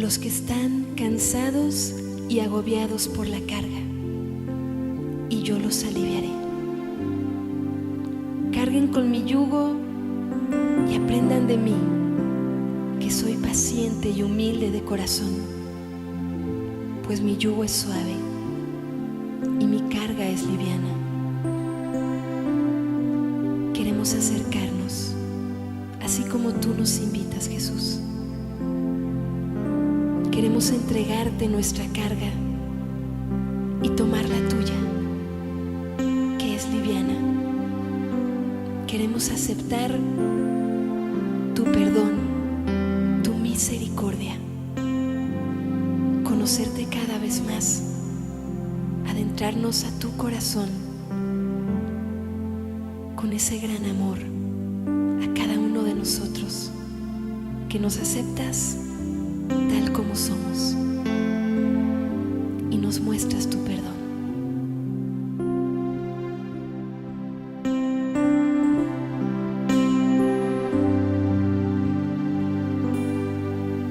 los que están cansados y agobiados por la carga, y yo los aliviaré. Carguen con mi yugo y aprendan de mí, que soy paciente y humilde de corazón, pues mi yugo es suave y mi carga es liviana. Queremos acercarnos, así como tú nos invitas, Jesús. Queremos entregarte nuestra carga y tomar la tuya, que es liviana. Queremos aceptar tu perdón, tu misericordia, conocerte cada vez más, adentrarnos a tu corazón con ese gran amor a cada uno de nosotros, que nos aceptas tal como somos y nos muestras tu perdón.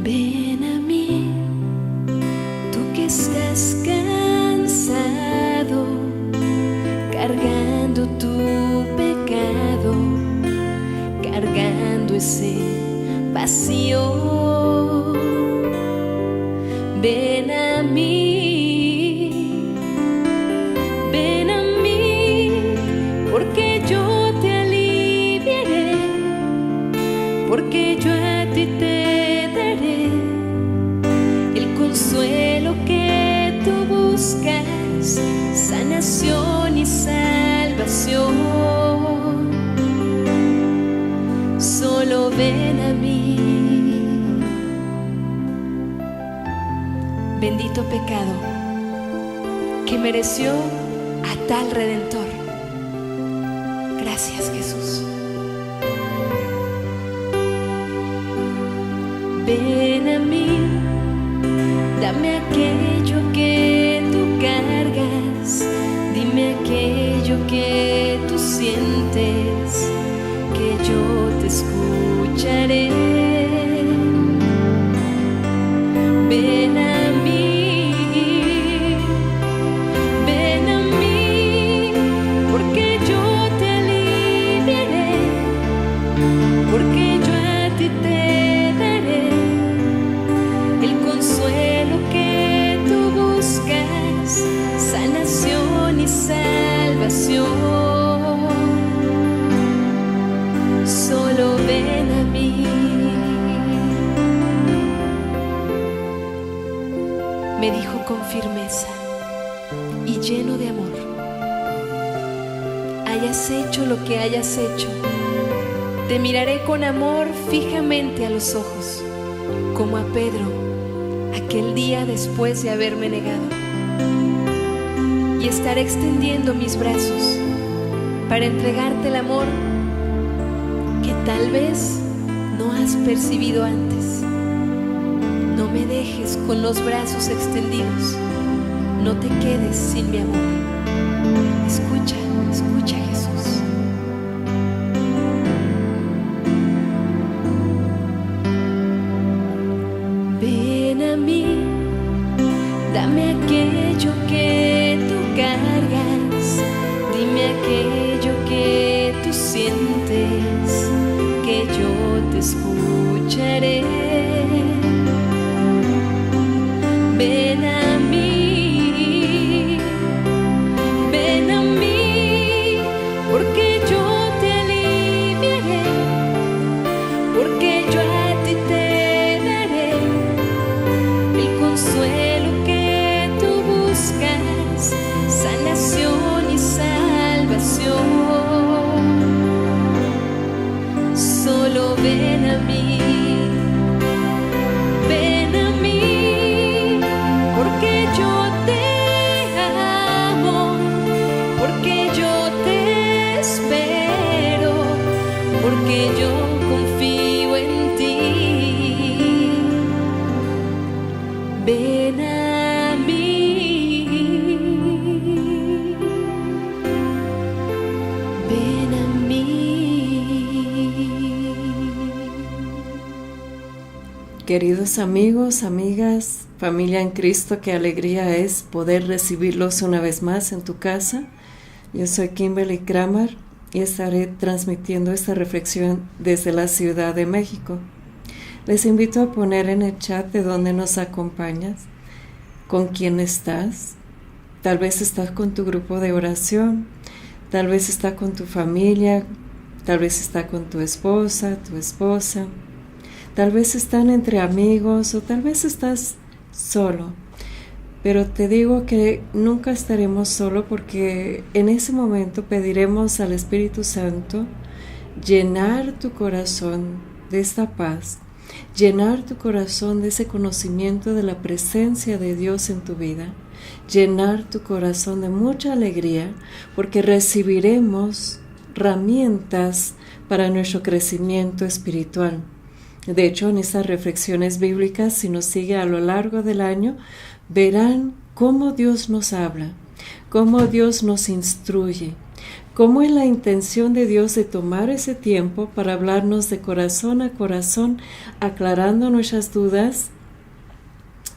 Ven a mí, tú que estás cansado, cargando tu pecado, cargando ese vacío. Ven a mí, porque yo te aliviaré, porque yo a ti te daré el consuelo que tú buscas, sanación y salvación. Solo ven a mí. Bendito pecado que mereció a tal Redentor. Gracias, Jesús. Ven a mí, dame aquello que tú cargas, dime aquello que tú sientes, que yo te escucharé. Ven a mí, porque yo te aliviaré, porque yo a ti te daré el consuelo que tú buscas, sanación y salvación. Solo ven a mí. Me dijo con firmeza y lleno de amor: hayas hecho lo que hayas hecho, te miraré con amor fijamente a los ojos, como a Pedro aquel día después de haberme negado, y estaré extendiendo mis brazos para entregarte el amor que tal vez no has percibido antes. No me dejes con los brazos extendidos, no te quedes sin mi amor. Escucha, escucha, Jesús. Ven a mí, dame aquello que tú cargas, dime aquello que tú sientes, que yo te escucharé. Ven a mí, porque yo te aliviaré, porque yo a ti te daré el consuelo que tú buscas, sanación y salvación. Solo ven a mí. Porque yo te amo, porque yo te espero, porque yo confío en ti. Ven a mí, ven a mí. Queridos amigos, amigas, familia en Cristo, qué alegría es poder recibirlos una vez más en tu casa. Yo soy Kimberly Kramer y estaré transmitiendo esta reflexión desde la Ciudad de México. Les invito a poner en el chat de dónde nos acompañas, con quién estás. Tal vez estás con tu grupo de oración, tal vez estás con tu familia, tal vez estás con tu esposa, tal vez están entre amigos o tal vez estás solo. Pero te digo que nunca estaremos solos porque en ese momento pediremos al Espíritu Santo llenar tu corazón de esta paz, llenar tu corazón de ese conocimiento de la presencia de Dios en tu vida, llenar tu corazón de mucha alegría porque recibiremos herramientas para nuestro crecimiento espiritual. De hecho, en estas reflexiones bíblicas, si nos sigue a lo largo del año, verán cómo Dios nos habla, cómo Dios nos instruye, cómo es la intención de Dios de tomar ese tiempo para hablarnos de corazón a corazón, aclarando nuestras dudas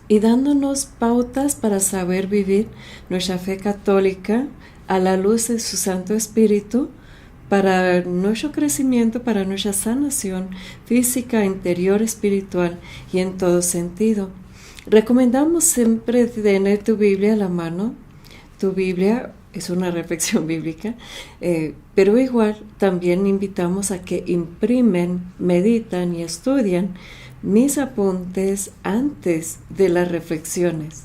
y dándonos pautas para saber vivir nuestra fe católica a la luz de su Santo Espíritu, para nuestro crecimiento, para nuestra sanación física, interior, espiritual y en todo sentido. Recomendamos siempre tener tu Biblia a la mano. Tu Biblia es una reflexión bíblica, pero igual también invitamos a que imprimen, meditan y estudian mis apuntes antes de las reflexiones.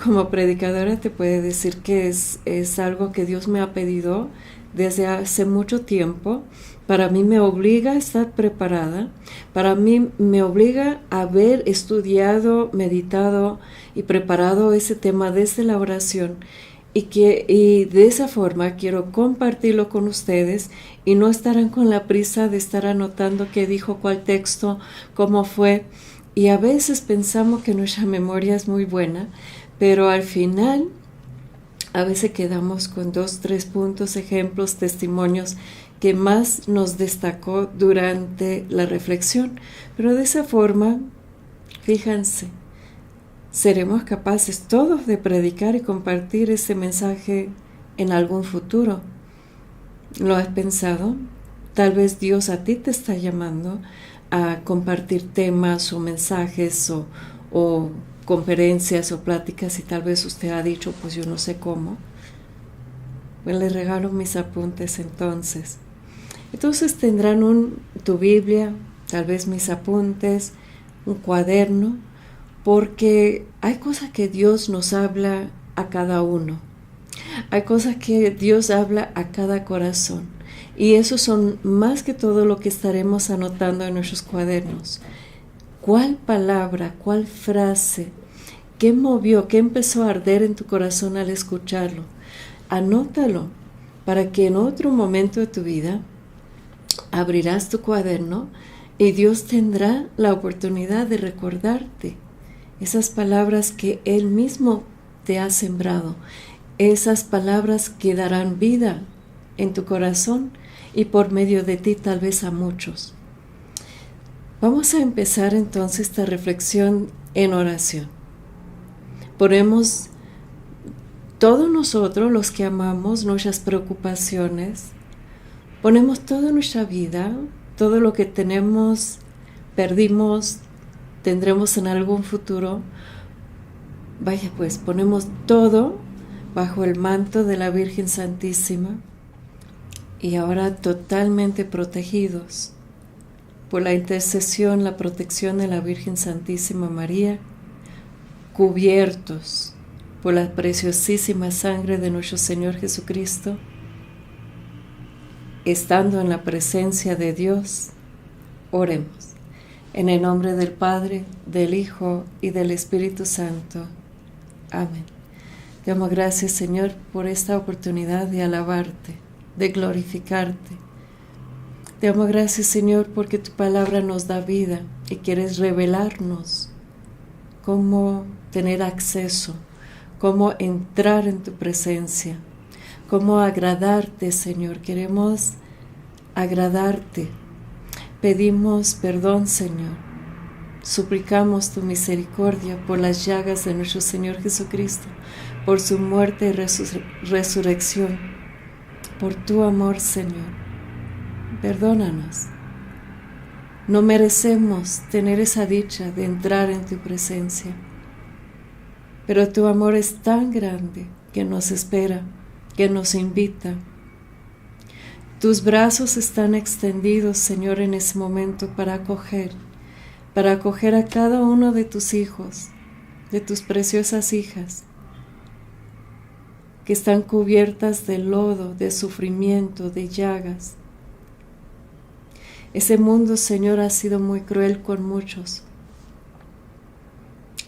Como predicadora te puedo decir que es algo que Dios me ha pedido desde hace mucho tiempo. Para mí me obliga a estar preparada, para mí me obliga a haber estudiado, meditado y preparado ese tema desde la oración y de esa forma quiero compartirlo con ustedes y no estarán con la prisa de estar anotando qué dijo cuál texto, cómo fue. Y a veces pensamos que nuestra memoria es muy buena, pero al final a veces quedamos con 2, 3 puntos, ejemplos, testimonios que más nos destacó durante la reflexión. Pero de esa forma, fíjense, seremos capaces todos de predicar y compartir ese mensaje en algún futuro. ¿Lo has pensado? Tal vez Dios a ti te está llamando a compartir temas o mensajes o conferencias o pláticas y tal vez usted ha dicho, pues yo no sé cómo. Pues les regalo mis apuntes entonces. Entonces tendrán tu Biblia, tal vez mis apuntes, un cuaderno, porque hay cosas que Dios nos habla a cada uno. Hay cosas que Dios habla a cada corazón. Y eso son más que todo lo que estaremos anotando en nuestros cuadernos. ¿Cuál palabra, cuál frase, qué movió, qué empezó a arder en tu corazón al escucharlo? Anótalo para que en otro momento de tu vida abrirás tu cuaderno y Dios tendrá la oportunidad de recordarte esas palabras que Él mismo te ha sembrado, esas palabras que darán vida en tu corazón y por medio de ti tal vez a muchos. Vamos a empezar entonces esta reflexión en oración. Ponemos todos nosotros, los que amamos, nuestras preocupaciones, ponemos toda nuestra vida, todo lo que tenemos, perdimos, tendremos en algún futuro. Vaya pues, ponemos todo bajo el manto de la Virgen Santísima y ahora totalmente protegidos por la intercesión, la protección de la Virgen Santísima María, cubiertos por la preciosísima sangre de nuestro Señor Jesucristo, estando en la presencia de Dios, oremos. En el nombre del Padre, del Hijo y del Espíritu Santo. Amén. Te damos gracias, Señor, por esta oportunidad de alabarte, de glorificarte. Te damos gracias, Señor, porque tu palabra nos da vida y quieres revelarnos cómo tener acceso, cómo entrar en tu presencia, cómo agradarte, Señor. Queremos agradarte. Pedimos perdón, Señor, suplicamos tu misericordia por las llagas de nuestro Señor Jesucristo, por su muerte y resurrección, por tu amor, Señor. Perdónanos. No merecemos tener esa dicha de entrar en tu presencia, pero tu amor es tan grande que nos espera, que nos invita. Tus brazos están extendidos, Señor, en ese momento para acoger a cada uno de tus hijos, de tus preciosas hijas, que están cubiertas de lodo, de sufrimiento, de llagas. Ese mundo, Señor, ha sido muy cruel con muchos.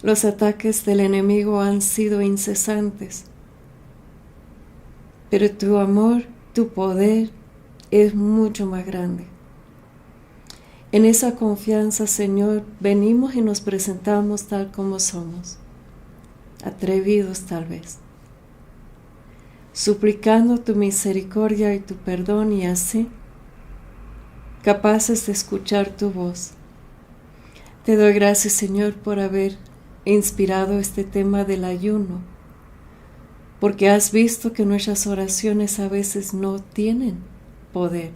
Los ataques del enemigo han sido incesantes, pero tu amor, tu poder es mucho más grande. En esa confianza, Señor, venimos y nos presentamos tal como somos, atrevidos tal vez, suplicando tu misericordia y tu perdón, y así capaces de escuchar tu voz. Te doy gracias, Señor, por haber inspirado este tema del ayuno, porque has visto que nuestras oraciones a veces no tienen poder,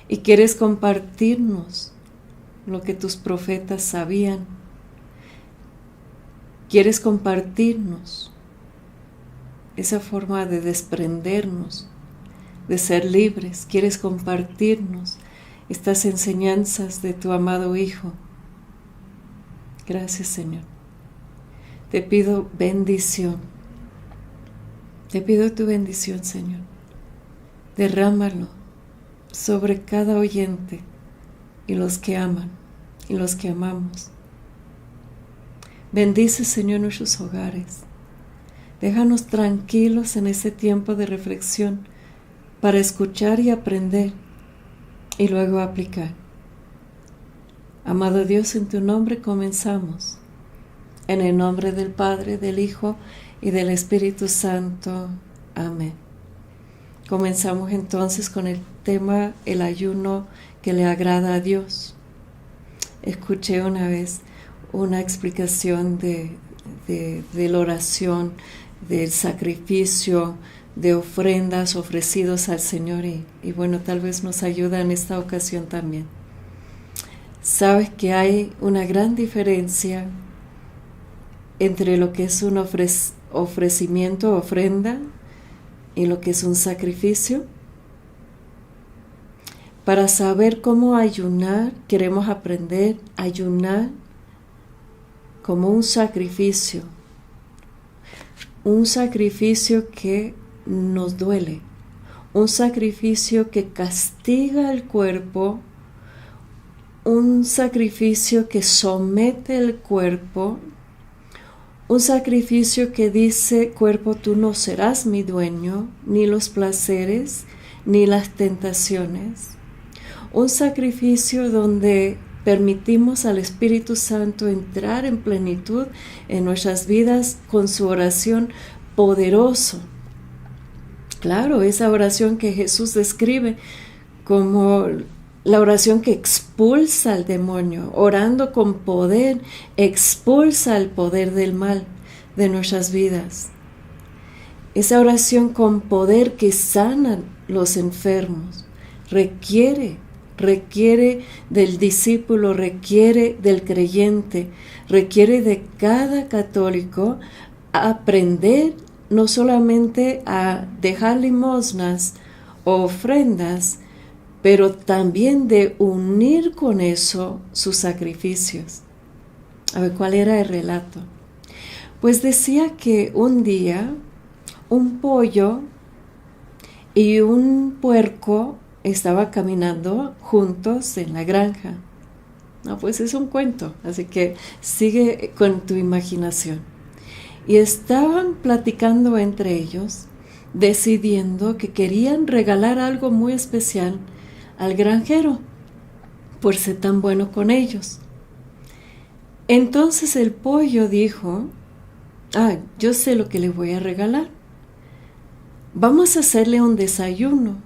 y quieres compartirnos lo que tus profetas sabían. Quieres compartirnos esa forma de desprendernos, de ser libres. Quieres compartirnos estas enseñanzas de tu amado Hijo. Gracias, Señor. Te pido bendición. Te pido tu bendición, Señor. Derrámalo sobre cada oyente y los que aman y los que amamos. Bendice, Señor, nuestros hogares. Déjanos tranquilos en este tiempo de reflexión para escuchar y aprender y luego aplicar. Amado Dios, en tu nombre comenzamos. En el nombre del Padre, del Hijo y del Espíritu Santo. Amén. Comenzamos entonces con el tema, el ayuno que le agrada a Dios. Escuché una vez una explicación de la oración, del sacrificio, de ofrendas ofrecidos al Señor y bueno, tal vez nos ayuda en esta ocasión también. Sabes que hay una gran diferencia entre lo que es un ofrecimiento, ofrenda, y lo que es un sacrificio. Para saber cómo ayunar, queremos aprender a ayunar como un sacrificio que nos duele, un sacrificio que castiga el cuerpo, un sacrificio que somete el cuerpo, un sacrificio que dice: cuerpo, tú no serás mi dueño, ni los placeres, ni las tentaciones. Un sacrificio donde permitimos al Espíritu Santo entrar en plenitud en nuestras vidas con su oración poderoso. Claro, esa oración que Jesús describe como la oración que expulsa al demonio, orando con poder, expulsa el poder del mal de nuestras vidas. Esa oración con poder que sana los enfermos, requiere del discípulo, requiere del creyente, requiere de cada católico aprender no solamente a dejar limosnas o ofrendas, pero también de unir con eso sus sacrificios. A ver, ¿cuál era el relato? Pues decía que un día un pollo y un puerco estaban caminando juntos en la granja. No, pues es un cuento, así que sigue con tu imaginación. Y estaban platicando entre ellos, decidiendo que querían regalar algo muy especial al granjero, por ser tan bueno con ellos. Entonces el pollo dijo: yo sé lo que le voy a regalar. Vamos a hacerle un desayuno.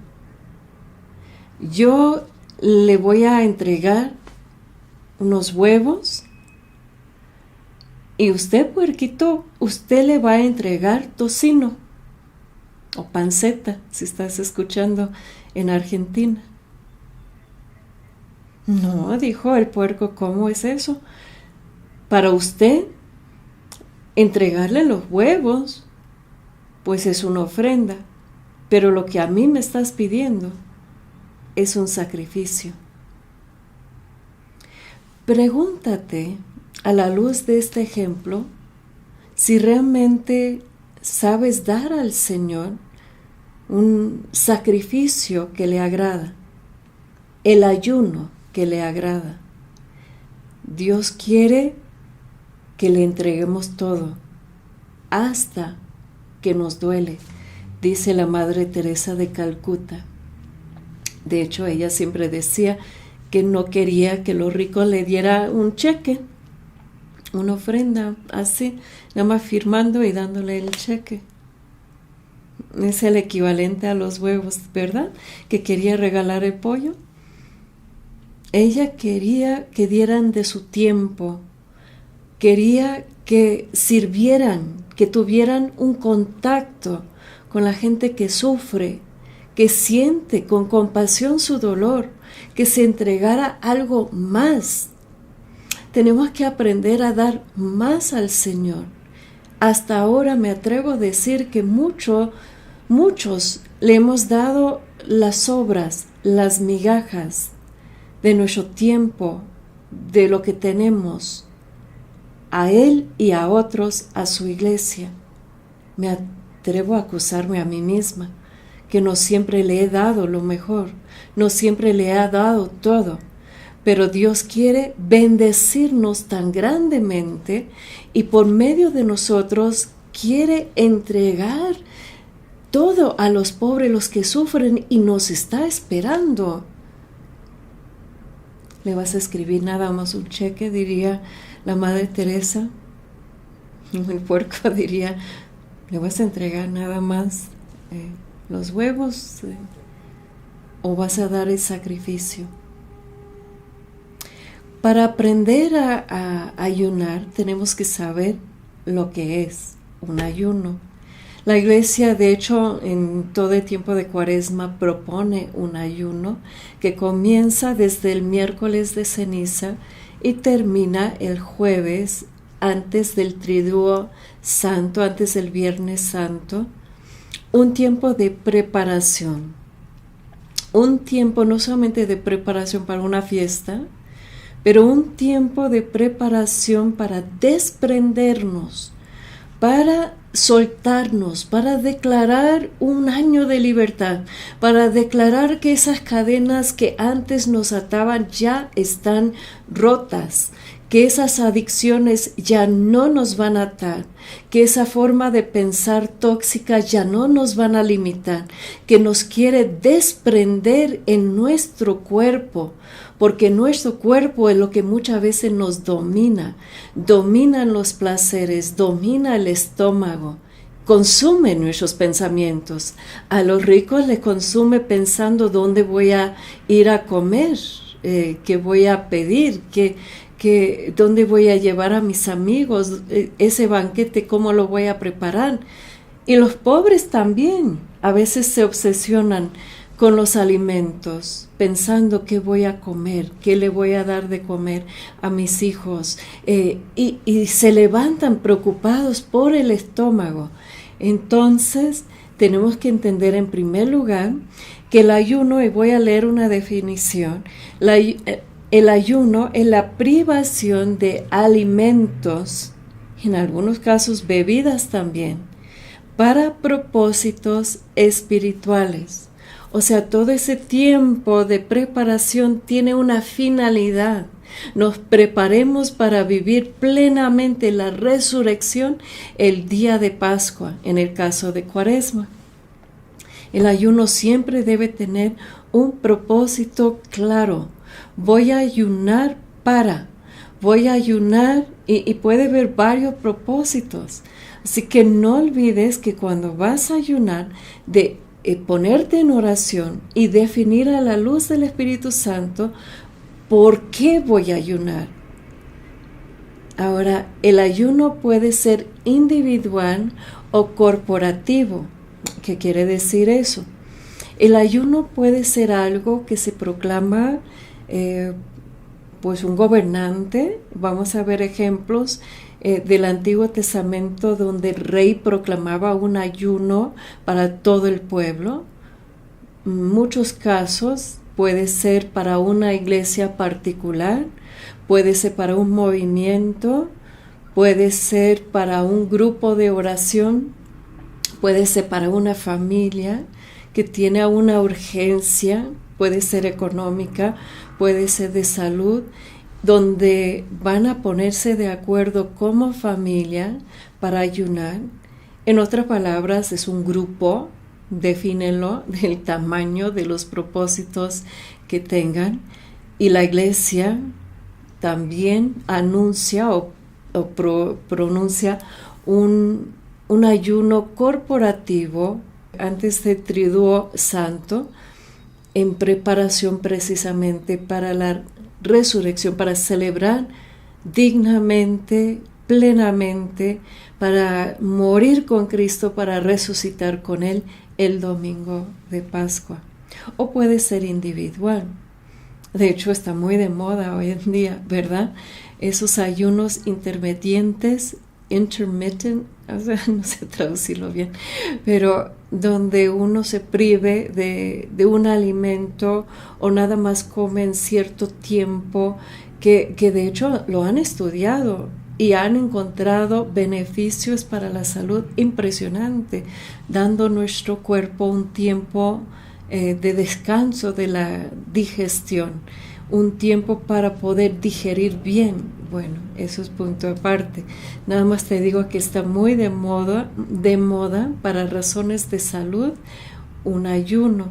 Yo le voy a entregar unos huevos y usted, puerquito, usted le va a entregar tocino o panceta, si estás escuchando en Argentina. No, dijo el puerco, ¿cómo es eso? Para usted, entregarle los huevos, pues es una ofrenda, pero lo que a mí me estás pidiendo es un sacrificio. Pregúntate, a la luz de este ejemplo, si realmente sabes dar al Señor un sacrificio que le agrada, el ayuno que le agrada. Dios quiere que le entreguemos todo, hasta que nos duele, dice la Madre Teresa de Calcuta. De hecho, ella siempre decía que no quería que los ricos le dieran un cheque, una ofrenda, así, nada más firmando y dándole el cheque. Es el equivalente a los huevos, ¿verdad? Que quería regalar el pollo. Ella quería que dieran de su tiempo, quería que sirvieran, que tuvieran un contacto con la gente que sufre, que siente con compasión su dolor, que se entregara algo más. Tenemos que aprender a dar más al Señor. Hasta ahora me atrevo a decir que muchos le hemos dado las sobras, las migajas de nuestro tiempo, de lo que tenemos, a Él y a otros, a su iglesia. Me atrevo a acusarme a mí misma, que no siempre le he dado lo mejor, no siempre le he dado todo, pero Dios quiere bendecirnos tan grandemente y por medio de nosotros quiere entregar todo a los pobres, los que sufren, y nos está esperando. Le vas a escribir nada más un cheque, diría la Madre Teresa. El puerco diría, le vas a entregar nada más los huevos o vas a dar el sacrificio. Para aprender a ayunar tenemos que saber lo que es un ayuno. La iglesia, de hecho, en todo el tiempo de Cuaresma propone un ayuno que comienza desde el miércoles de ceniza y termina el jueves antes del Triduo Santo, antes del Viernes Santo. Un tiempo de preparación. Un tiempo no solamente de preparación para una fiesta, pero un tiempo de preparación para desprendernos, para soltarnos, para declarar un año de libertad, para declarar que esas cadenas que antes nos ataban ya están rotas, que esas adicciones ya no nos van a atar, que esa forma de pensar tóxica ya no nos van a limitar, que nos quiere desprender en nuestro cuerpo, porque nuestro cuerpo es lo que muchas veces nos domina. Dominan los placeres, domina el estómago, consume nuestros pensamientos. A los ricos les consume pensando dónde voy a ir a comer, qué voy a pedir, dónde voy a llevar a mis amigos, ese banquete, cómo lo voy a preparar. Y los pobres también a veces se obsesionan con los alimentos, pensando qué voy a comer, qué le voy a dar de comer a mis hijos, y se levantan preocupados por el estómago. Entonces, tenemos que entender en primer lugar que el ayuno, y voy a leer una definición, el ayuno es la privación de alimentos, en algunos casos bebidas también, para propósitos espirituales. O sea, todo ese tiempo de preparación tiene una finalidad. Nos preparemos para vivir plenamente la resurrección el día de Pascua, en el caso de Cuaresma. El ayuno siempre debe tener un propósito claro. Voy a ayunar y puede haber varios propósitos. Así que no olvides que cuando vas a ayunar, ponerte en oración y definir a la luz del Espíritu Santo ¿por qué voy a ayunar? Ahora, el ayuno puede ser individual o corporativo. ¿Qué quiere decir eso? El ayuno puede ser algo que se proclama pues un gobernante. Vamos a ver ejemplos del Antiguo Testamento donde el rey proclamaba un ayuno para todo el pueblo. En muchos casos puede ser para una iglesia particular, puede ser para un movimiento, puede ser para un grupo de oración, puede ser para una familia que tiene una urgencia, puede ser económica, puede ser de salud, donde van a ponerse de acuerdo como familia para ayunar. En otras palabras, es un grupo, defínelo del tamaño de los propósitos que tengan, y la iglesia también anuncia o pronuncia un ayuno corporativo antes del Triduo Santo, en preparación precisamente para la resurrección, para celebrar dignamente, plenamente, para morir con Cristo, para resucitar con Él el domingo de Pascua. O puede ser individual. De hecho, está muy de moda hoy en día, ¿verdad? Esos ayunos intermitentes, o sea, no sé traducirlo bien, pero donde uno se prive de un alimento o nada más come en cierto tiempo, que de hecho lo han estudiado y han encontrado beneficios para la salud impresionante, dando a nuestro cuerpo un tiempo de descanso de la digestión, un tiempo para poder digerir bien. Bueno, eso es punto aparte. Nada más te digo que está muy de moda para razones de salud, un ayuno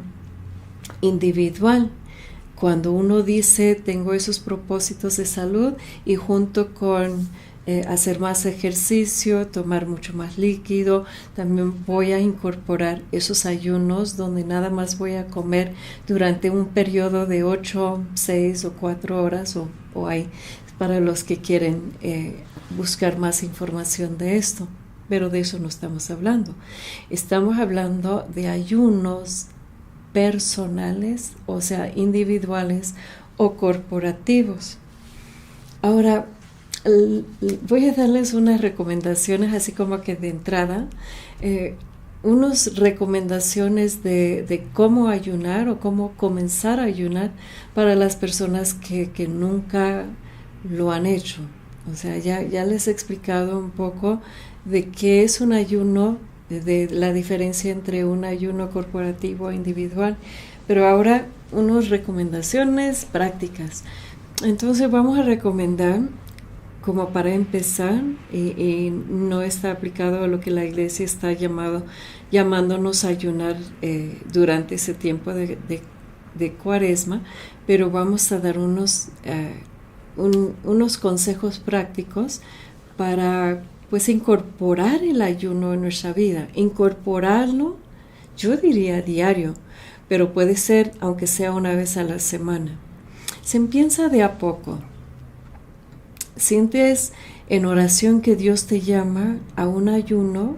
individual. Cuando uno dice, tengo esos propósitos de salud y junto con hacer más ejercicio, tomar mucho más líquido, también voy a incorporar esos ayunos donde nada más voy a comer durante un periodo de 8, 6 o 4 horas o hay para los que quieren buscar más información de esto. Pero de eso no estamos hablando. Estamos hablando de ayunos personales, o sea, individuales o corporativos. Ahora, voy a darles unas recomendaciones, así como que de entrada, unas recomendaciones de cómo ayunar o cómo comenzar a ayunar para las personas que nunca lo han hecho. O sea, ya les he explicado un poco de qué es un ayuno, de la diferencia entre un ayuno corporativo e individual, pero ahora unas recomendaciones prácticas. Entonces vamos a recomendar, como para empezar, y no está aplicado a lo que la iglesia está llamándonos a ayunar durante ese tiempo de Cuaresma, pero vamos a dar unos consejos prácticos para pues incorporar el ayuno en nuestra vida, incorporarlo, yo diría diario, pero puede ser aunque sea una vez a la semana. Se empieza de a poco. Sientes en oración que Dios te llama a un ayuno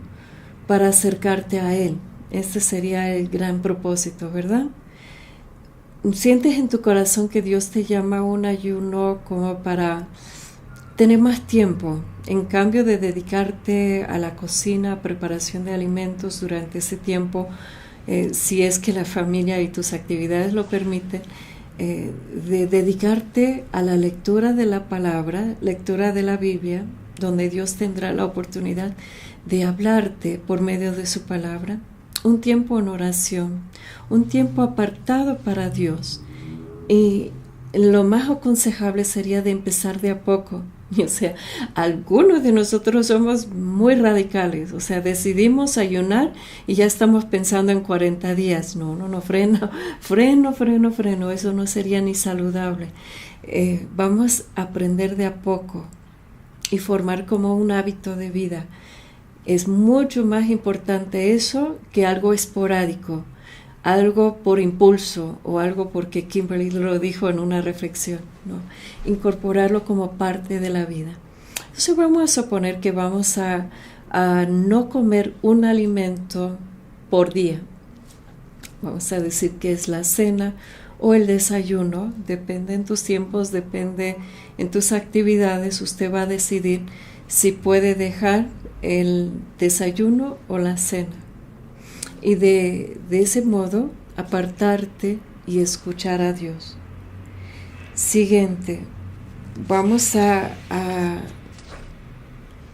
para acercarte a Él. Este sería el gran propósito, ¿verdad? Sientes en tu corazón que Dios te llama a un ayuno como para tener más tiempo, en cambio de dedicarte a la cocina, preparación de alimentos durante ese tiempo, si es que la familia y tus actividades lo permiten, de dedicarte a la lectura de la palabra, lectura de la Biblia, donde Dios tendrá la oportunidad de hablarte por medio de su palabra, un tiempo en oración, un tiempo apartado para Dios. Y lo más aconsejable sería de empezar de a poco. O sea, algunos de nosotros somos muy radicales, o sea, decidimos ayunar y ya estamos pensando en 40 días. No, freno, eso no sería ni saludable. Vamos a aprender de a poco y formar como un hábito de vida. Es mucho más importante eso que algo esporádico. algo por impulso o algo porque Kimberly lo dijo en una reflexión, ¿no? Incorporarlo como parte de la vida. Entonces vamos a suponer que vamos a no comer un alimento por día. Vamos a decir que es la cena o el desayuno, depende en tus tiempos, depende en tus actividades. Usted va a decidir si puede dejar el desayuno o la cena. Y de ese modo apartarte y escuchar a Dios. Siguiente, vamos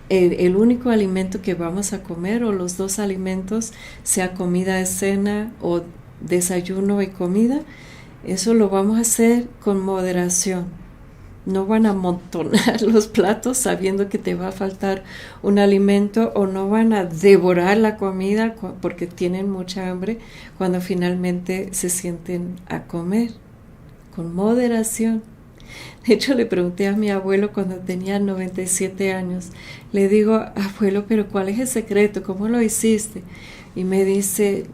el único alimento que vamos a comer o los dos alimentos, sea comida de cena o desayuno y comida, eso lo vamos a hacer con moderación. No van a amontonar los platos sabiendo que te va a faltar un alimento, o no van a devorar la comida porque tienen mucha hambre cuando finalmente se sienten a comer. Con moderación. De hecho, le pregunté a mi abuelo cuando tenía 97 años. Le digo, abuelo, pero ¿cuál es el secreto? ¿Cómo lo hiciste? Y me dice,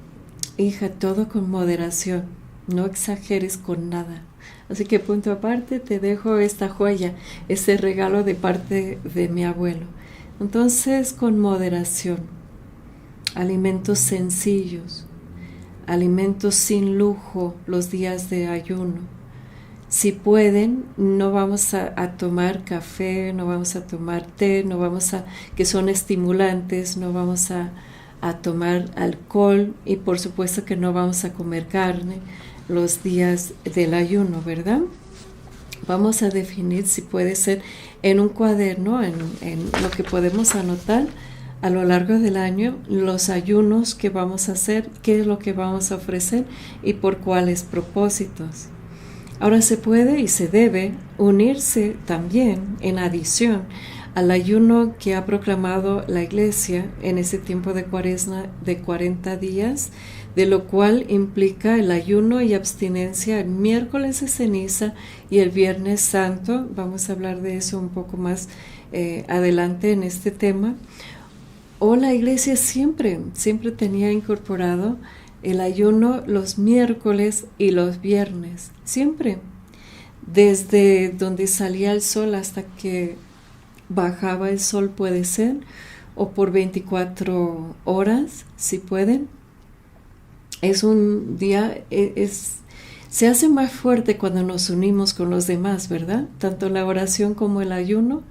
hija, todo con moderación. No exageres con nada. Así que punto aparte, te dejo esta joya, este regalo de parte de mi abuelo. Entonces, con moderación, alimentos sencillos, alimentos sin lujo los días de ayuno. Si pueden, no vamos a tomar café, no vamos a tomar té, que son estimulantes, no vamos a tomar alcohol, y por supuesto que no vamos a comer carne los días del ayuno, ¿verdad? Vamos a definir, si puede ser en un cuaderno, en lo que podemos anotar a lo largo del año, los ayunos que vamos a hacer, qué es lo que vamos a ofrecer y por cuáles propósitos. Ahora se puede y se debe unirse también, en adición al ayuno que ha proclamado la Iglesia en ese tiempo de Cuaresma de 40 días, de lo cual implica el ayuno y abstinencia el miércoles de ceniza y el viernes santo. Vamos a hablar de eso un poco más adelante en este tema. O la Iglesia siempre tenía incorporado el ayuno los miércoles y los viernes, siempre, desde donde salía el sol hasta que bajaba el sol, puede ser, o por 24 horas, si pueden. Es un día, se hace más fuerte cuando nos unimos con los demás, ¿verdad? Tanto la oración como el ayuno.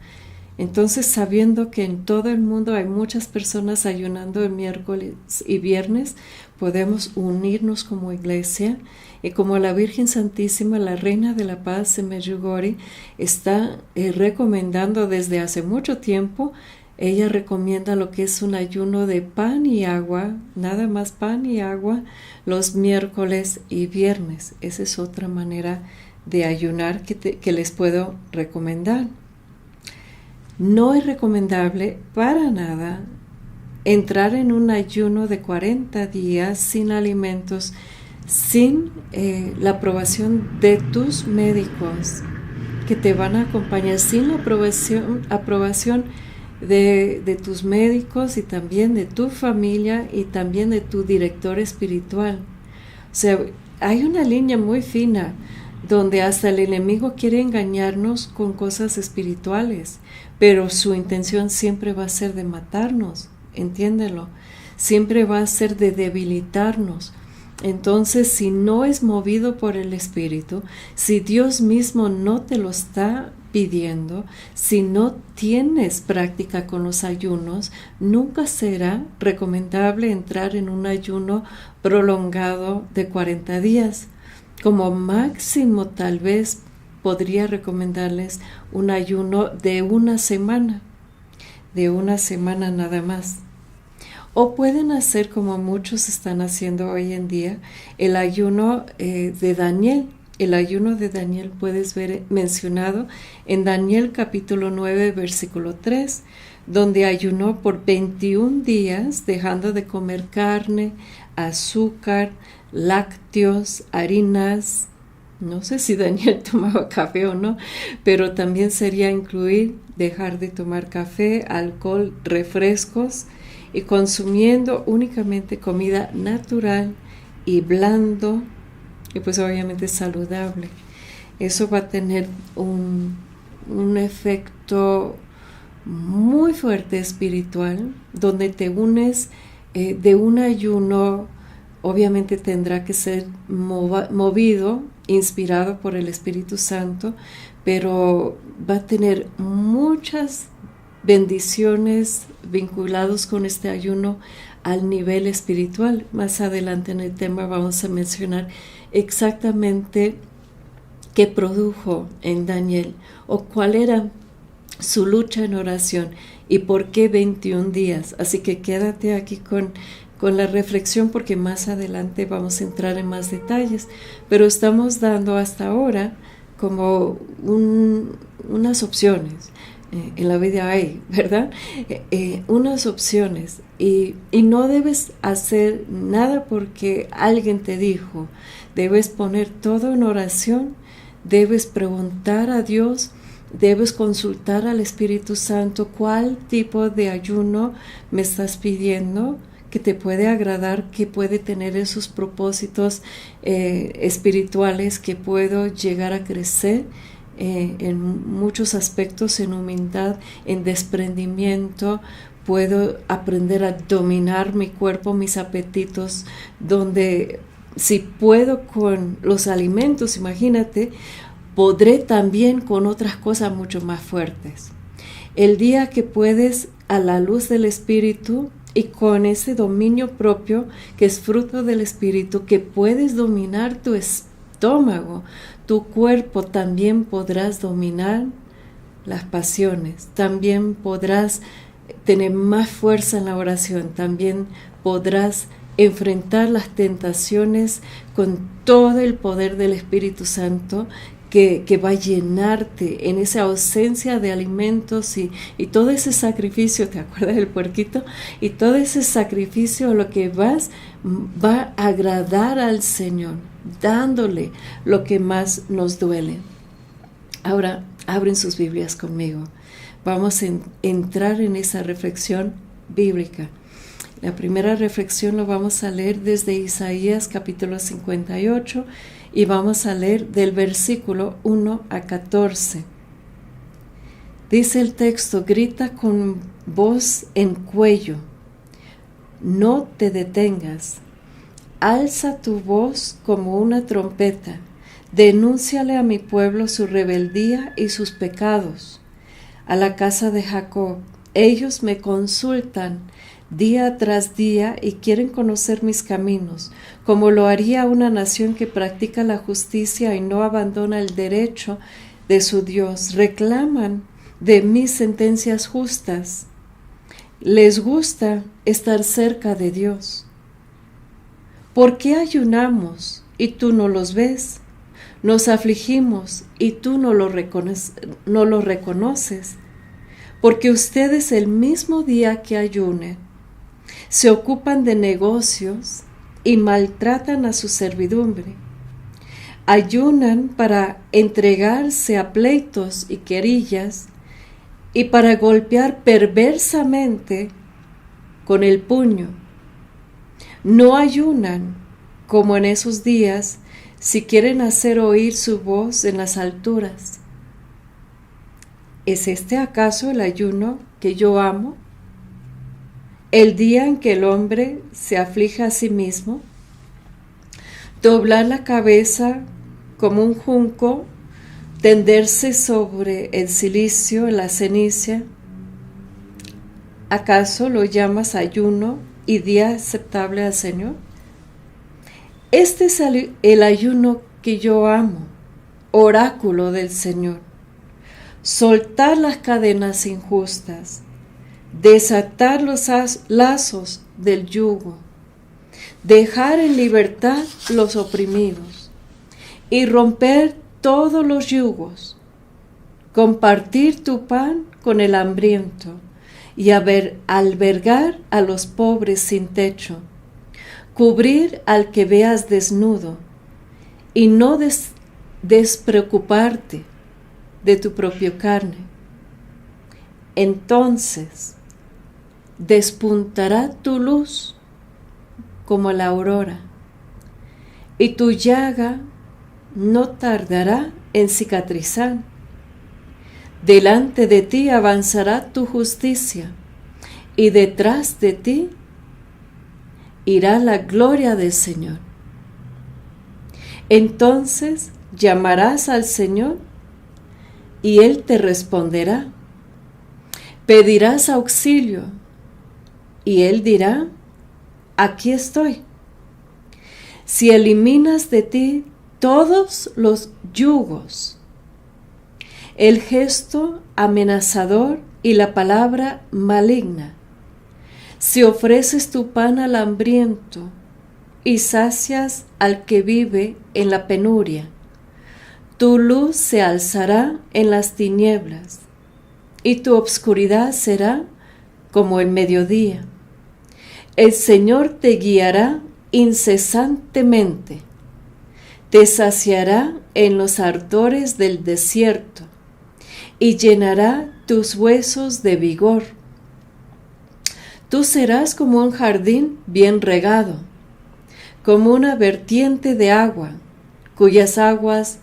Entonces, sabiendo que en todo el mundo hay muchas personas ayunando el miércoles y viernes, podemos unirnos como iglesia, y como la Virgen Santísima, la Reina de la Paz en Medjugorje, está recomendando desde hace mucho tiempo. Ella recomienda lo que es un ayuno de pan y agua, nada más pan y agua, los miércoles y viernes. Esa es otra manera de ayunar que les puedo recomendar. No es recomendable para nada entrar en un ayuno de 40 días sin alimentos, sin la aprobación de tus médicos que te van a acompañar, sin la aprobación de tus médicos y también de tu familia y también de tu director espiritual. O sea, hay una línea muy fina donde hasta el enemigo quiere engañarnos con cosas espirituales, pero su intención siempre va a ser de matarnos, entiéndelo, siempre va a ser de debilitarnos. Entonces, si no es movido por el Espíritu, si Dios mismo no te lo está pidiendo, si no tienes práctica con los ayunos, nunca será recomendable entrar en un ayuno prolongado de 40 días. Como máximo, tal vez podría recomendarles un ayuno de una semana nada más. O pueden hacer, como muchos están haciendo hoy en día, el ayuno de Daniel. El ayuno de Daniel puedes ver mencionado en Daniel capítulo 9, versículo 3, donde ayunó por 21 días, dejando de comer carne, azúcar, lácteos, harinas. No sé si Daniel tomaba café o no, pero también sería incluir dejar de tomar café, alcohol, refrescos, y consumiendo únicamente comida natural y blando y pues obviamente saludable. Eso va a tener un efecto muy fuerte espiritual, donde te unes de un ayuno. Obviamente tendrá que ser movido, inspirado por el Espíritu Santo, pero va a tener muchas bendiciones vinculados con este ayuno al nivel espiritual. Más adelante en el tema vamos a mencionar exactamente qué produjo en Daniel o cuál era su lucha en oración y por qué 21 días. Así que quédate aquí con la reflexión, porque más adelante vamos a entrar en más detalles, pero estamos dando hasta ahora como unas opciones. En la vida hay, ¿verdad? Unas opciones y no debes hacer nada porque alguien te dijo. Debes poner todo en oración, debes preguntar a Dios, debes consultar al Espíritu Santo cuál tipo de ayuno me estás pidiendo, que te puede agradar, que puede tener esos propósitos espirituales, que puedo llegar a crecer en muchos aspectos, en humildad, en desprendimiento. Puedo aprender a dominar mi cuerpo, mis apetitos, donde si puedo con los alimentos, imagínate, podré también con otras cosas mucho más fuertes. El día que puedes, a la luz del Espíritu y con ese dominio propio que es fruto del Espíritu, que puedes dominar tu estómago, tu cuerpo, también podrás dominar las pasiones, también podrás tener más fuerza en la oración, también podrás enfrentar las tentaciones con todo el poder del Espíritu Santo que va a llenarte en esa ausencia de alimentos y todo ese sacrificio. ¿Te acuerdas del puerquito? Y todo ese sacrificio, lo que va a agradar al Señor, dándole lo que más nos duele. Ahora, abren sus Biblias conmigo. Vamos a entrar en esa reflexión bíblica. La primera reflexión lo vamos a leer desde Isaías capítulo 58 y vamos a leer del versículo 1 a 14. Dice el texto: grita con voz en cuello, no te detengas, alza tu voz como una trompeta, denúnciale a mi pueblo su rebeldía y sus pecados. A la casa de Jacob, ellos me consultan día tras día y quieren conocer mis caminos, como lo haría una nación que practica la justicia y no abandona el derecho de su Dios. Reclaman de mí sentencias justas. Les gusta estar cerca de Dios. ¿Por qué ayunamos y tú no los ves? Nos afligimos y tú no lo reconoces. Porque ustedes el mismo día que ayunen, se ocupan de negocios y maltratan a su servidumbre. Ayunan para entregarse a pleitos y querellas y para golpear perversamente con el puño. No ayunan como en esos días si quieren hacer oír su voz en las alturas. ¿Es este acaso el ayuno que yo amo? El día en que el hombre se aflija a sí mismo, doblar la cabeza como un junco, tenderse sobre el cilicio, en la ceniza. ¿Acaso lo llamas ayuno y día aceptable al Señor? Este es el ayuno que yo amo, oráculo del Señor. Soltar las cadenas injustas, desatar los lazos del yugo, dejar en libertad los oprimidos y romper todos los yugos, compartir tu pan con el hambriento y albergar a los pobres sin techo, cubrir al que veas desnudo y no despreocuparte de tu propia carne. Entonces despuntará tu luz como la aurora y tu llaga no tardará en cicatrizar. Delante de ti avanzará tu justicia, y detrás de ti irá la gloria del Señor. Entonces llamarás al Señor, y Él te responderá. Pedirás auxilio, y Él dirá: aquí estoy. Si eliminas de ti todos los yugos, el gesto amenazador y la palabra maligna, si ofreces tu pan al hambriento y sacias al que vive en la penuria, tu luz se alzará en las tinieblas, y tu obscuridad será como el mediodía. El Señor te guiará incesantemente, te saciará en los ardores del desierto y llenará tus huesos de vigor. Tú serás como un jardín bien regado, como una vertiente de agua, cuyas aguas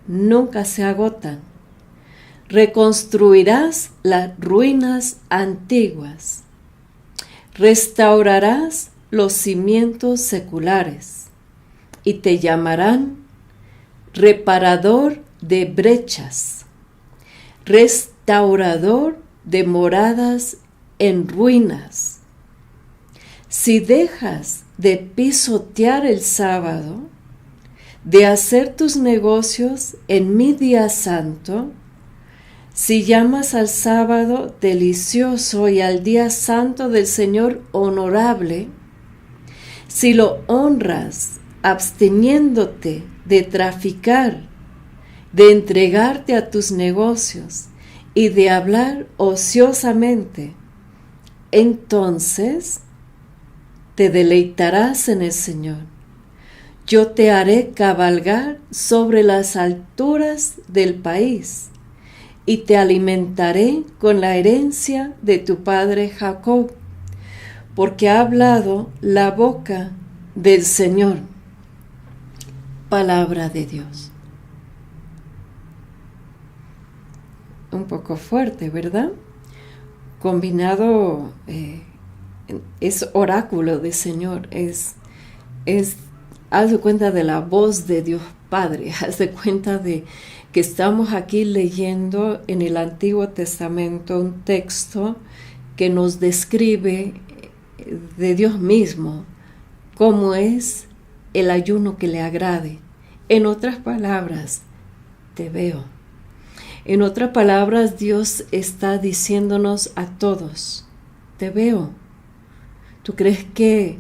nunca se agotan. Reconstruirás las ruinas antiguas, restaurarás los cimientos seculares, y te llamarán reparador de brechas, restaurador de moradas en ruinas. Si dejas de pisotear el sábado, de hacer tus negocios en mi día santo, si llamas al sábado delicioso y al día santo del Señor honorable, si lo honras absteniéndote de traficar, de entregarte a tus negocios y de hablar ociosamente, entonces te deleitarás en el Señor. Yo te haré cabalgar sobre las alturas del país y te alimentaré con la herencia de tu padre Jacob, porque ha hablado la boca del Señor. Palabra de Dios. Un poco fuerte, ¿verdad? Combinado, es oráculo del Señor, haz de cuenta de la voz de Dios Padre, haz de cuenta de que estamos aquí leyendo en el Antiguo Testamento un texto que nos describe de Dios mismo cómo es el ayuno que le agrade. En otras palabras, te veo. En otras palabras, Dios está diciéndonos a todos, te veo. ¿Tú crees que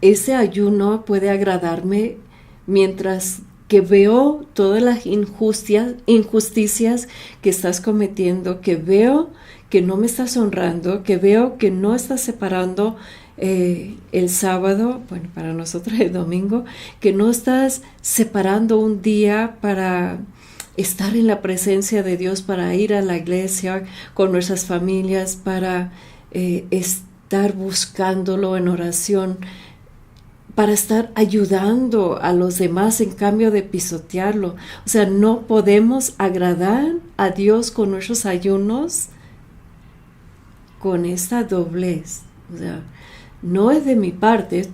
ese ayuno puede agradarme mientras que veo todas las injusticias que estás cometiendo, que veo que no me estás honrando, que veo que no estás separando el sábado, bueno, para nosotros el domingo, que no estás separando un día para estar en la presencia de Dios, para ir a la iglesia con nuestras familias, para estar buscándolo en oración, para estar ayudando a los demás en cambio de pisotearlo? O sea, no podemos agradar a Dios con nuestros ayunos con esta doblez. O sea, no es de mi parte,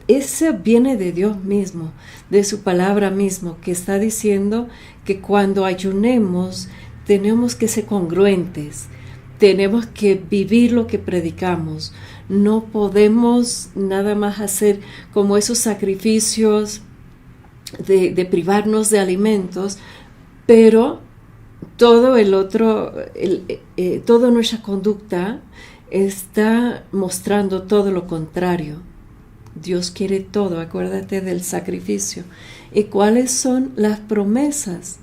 ese viene de Dios mismo, de su palabra mismo, que está diciendo que cuando ayunemos tenemos que ser congruentes, tenemos que vivir lo que predicamos. No podemos nada más hacer como esos sacrificios de privarnos de alimentos, pero todo el otro, toda nuestra conducta está mostrando todo lo contrario. Dios quiere todo, acuérdate del sacrificio. ¿Y cuáles son las promesas?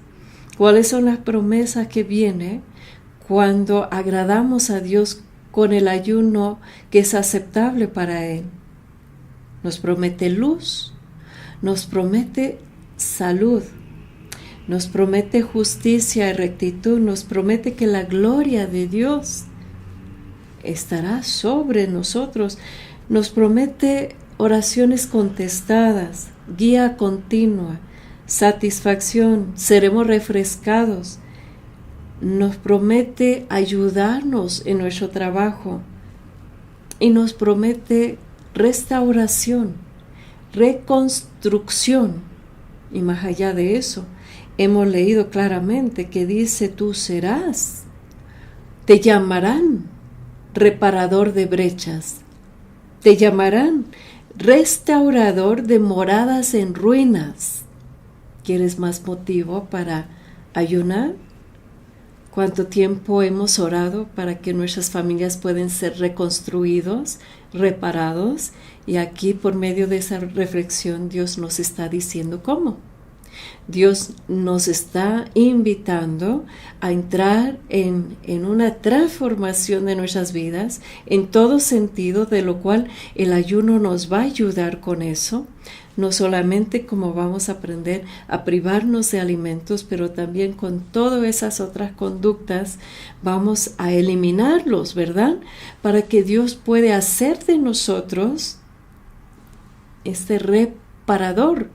¿Cuáles son las promesas que vienen cuando agradamos a Dios con el ayuno que es aceptable para Él? Nos promete luz, nos promete salud, nos promete justicia y rectitud, nos promete que la gloria de Dios estará sobre nosotros, nos promete oraciones contestadas, guía continua, satisfacción, seremos refrescados. Nos promete ayudarnos en nuestro trabajo y nos promete restauración, reconstrucción. Y más allá de eso, hemos leído claramente que dice: tú serás, te llamarán reparador de brechas, te llamarán restaurador de moradas en ruinas. ¿Quieres más motivo para ayunar? ¿Cuánto tiempo hemos orado para que nuestras familias puedan ser reconstruidos, reparados? Y aquí, por medio de esa reflexión, Dios nos está diciendo cómo. Dios nos está invitando a entrar en una transformación de nuestras vidas en todo sentido, de lo cual el ayuno nos va a ayudar con eso. No solamente como vamos a aprender a privarnos de alimentos, pero también con todas esas otras conductas vamos a eliminarlos, ¿verdad? Para que Dios pueda hacer de nosotros este reparador,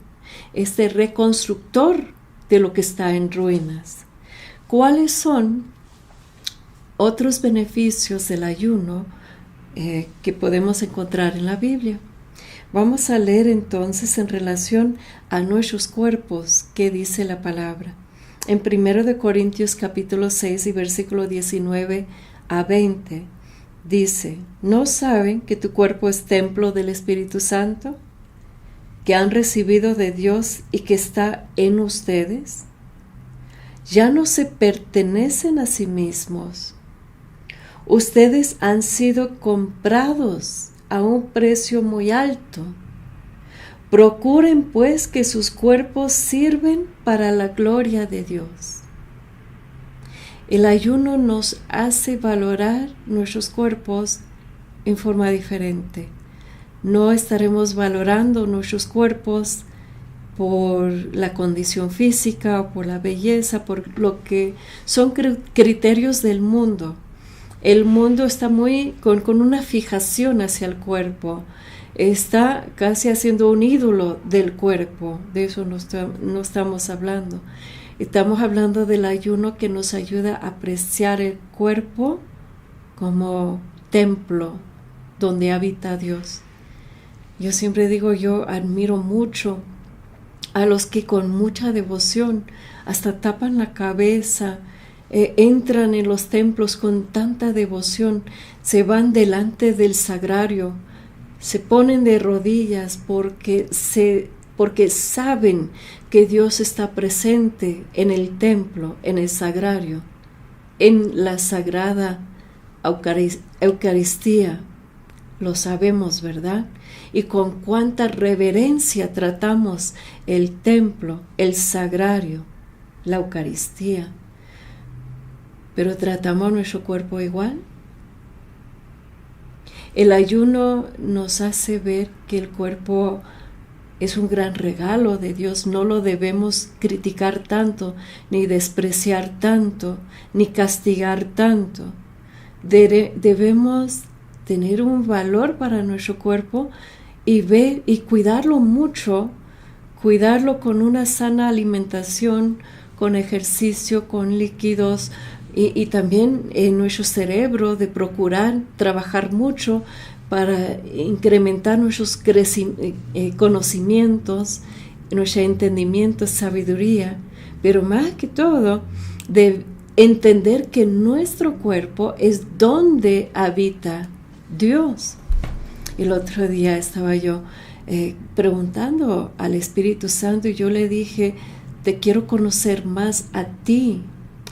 este reconstructor de lo que está en ruinas. ¿Cuáles son otros beneficios del ayuno que podemos encontrar en la Biblia? Vamos a leer entonces en relación a nuestros cuerpos qué dice la palabra. En 1 Corintios capítulo 6 y versículo 19 a 20 dice: ¿no saben que tu cuerpo es templo del Espíritu Santo, que han recibido de Dios y que está en ustedes? Ya no se pertenecen a sí mismos. Ustedes han sido comprados a un precio muy alto. Procuren pues que sus cuerpos sirven para la gloria de Dios. El ayuno nos hace valorar nuestros cuerpos en forma diferente. No estaremos valorando nuestros cuerpos por la condición física o por la belleza, por lo que son criterios del mundo. El mundo está muy con una fijación hacia el cuerpo, está casi haciendo un ídolo del cuerpo. De eso no estamos hablando. Estamos hablando del ayuno que nos ayuda a apreciar el cuerpo como templo donde habita Dios. Yo siempre digo, yo admiro mucho a los que con mucha devoción hasta tapan la cabeza, entran en los templos con tanta devoción, se van delante del sagrario, se ponen de rodillas porque saben que Dios está presente en el templo, en el sagrario, en la sagrada Eucaristía. Lo sabemos, ¿verdad? Y con cuánta reverencia tratamos el templo, el sagrario, la Eucaristía. Pero ¿tratamos nuestro cuerpo igual? El ayuno nos hace ver que el cuerpo es un gran regalo de Dios. No lo debemos criticar tanto, ni despreciar tanto, ni castigar tanto. Debemos tener un valor para nuestro cuerpo y ver y cuidarlo mucho, cuidarlo con una sana alimentación, con ejercicio, con líquidos, y también en nuestro cerebro, de procurar trabajar mucho para incrementar nuestros conocimientos, nuestro entendimiento, sabiduría, pero más que todo de entender que nuestro cuerpo es donde habita Dios. El otro día estaba yo preguntando al Espíritu Santo y yo le dije: te quiero conocer más a ti.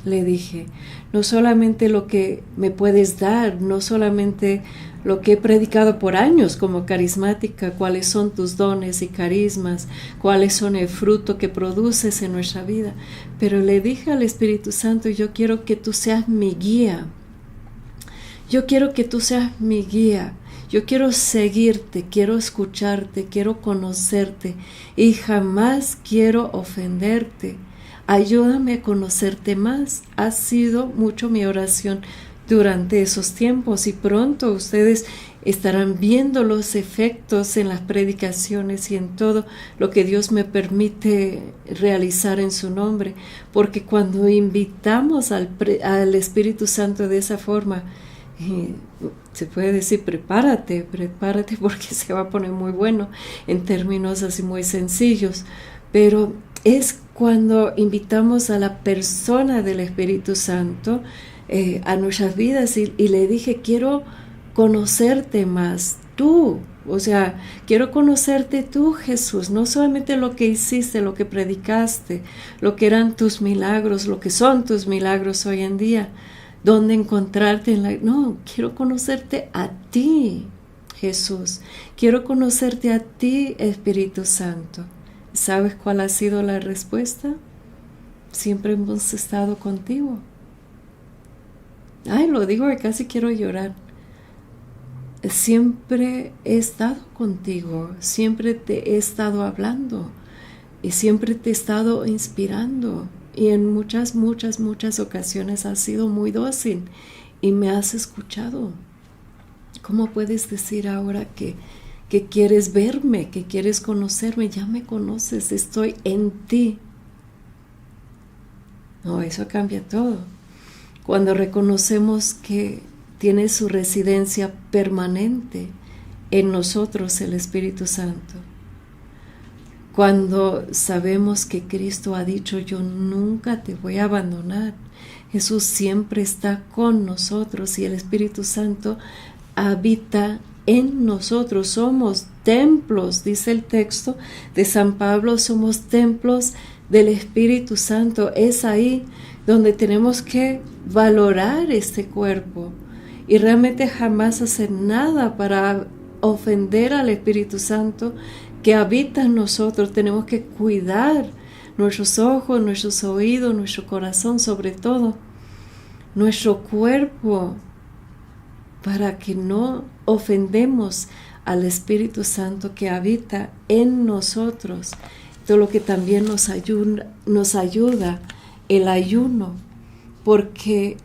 Le dije, no solamente lo que me puedes dar, no solamente lo que he predicado por años como carismática, cuáles son tus dones y carismas, cuáles son el fruto que produces en nuestra vida, pero le dije al Espíritu Santo: yo quiero que tú seas mi guía. Yo quiero que tú seas mi guía. Yo quiero seguirte, quiero escucharte, quiero conocerte y jamás quiero ofenderte. Ayúdame a conocerte más. Ha sido mucho mi oración. durante esos tiempos y pronto ustedes estarán viendo los efectos en las predicaciones y en todo lo que Dios me permite realizar en su nombre, porque cuando invitamos al Espíritu Santo de esa forma, se puede decir prepárate porque se va a poner muy bueno en términos así muy sencillos, pero es cuando invitamos a la persona del Espíritu Santo a nuestras vidas y le dije, quiero conocerte más tú, o sea, quiero conocerte tú, Jesús, no solamente lo que hiciste, lo que predicaste, lo que eran tus milagros, lo que son tus milagros hoy en día, dónde encontrarte no, quiero conocerte a ti, Jesús, quiero conocerte a ti, Espíritu Santo. ¿Sabes cuál ha sido la respuesta? Siempre hemos estado contigo. Ay, lo digo que casi quiero llorar. Siempre he estado contigo, siempre te he estado hablando y siempre te he estado inspirando y en muchas ocasiones has sido muy dócil y me has escuchado. ¿Cómo puedes decir ahora que quieres verme, que quieres conocerme? Ya me conoces, estoy en ti. No, eso cambia todo. Cuando reconocemos que tiene su residencia permanente en nosotros el Espíritu Santo. Cuando sabemos que Cristo ha dicho, yo nunca te voy a abandonar. Jesús siempre está con nosotros y el Espíritu Santo habita en nosotros. Somos templos, dice el texto de San Pablo, somos templos del Espíritu Santo. Es ahí donde tenemos que valorar este cuerpo y realmente jamás hacer nada para ofender al Espíritu Santo que habita en nosotros. Tenemos que cuidar nuestros ojos, nuestros oídos, nuestro corazón, sobre todo nuestro cuerpo, para que no ofendemos al Espíritu Santo que habita en nosotros. Todo lo que también nos ayuda el ayuno, porque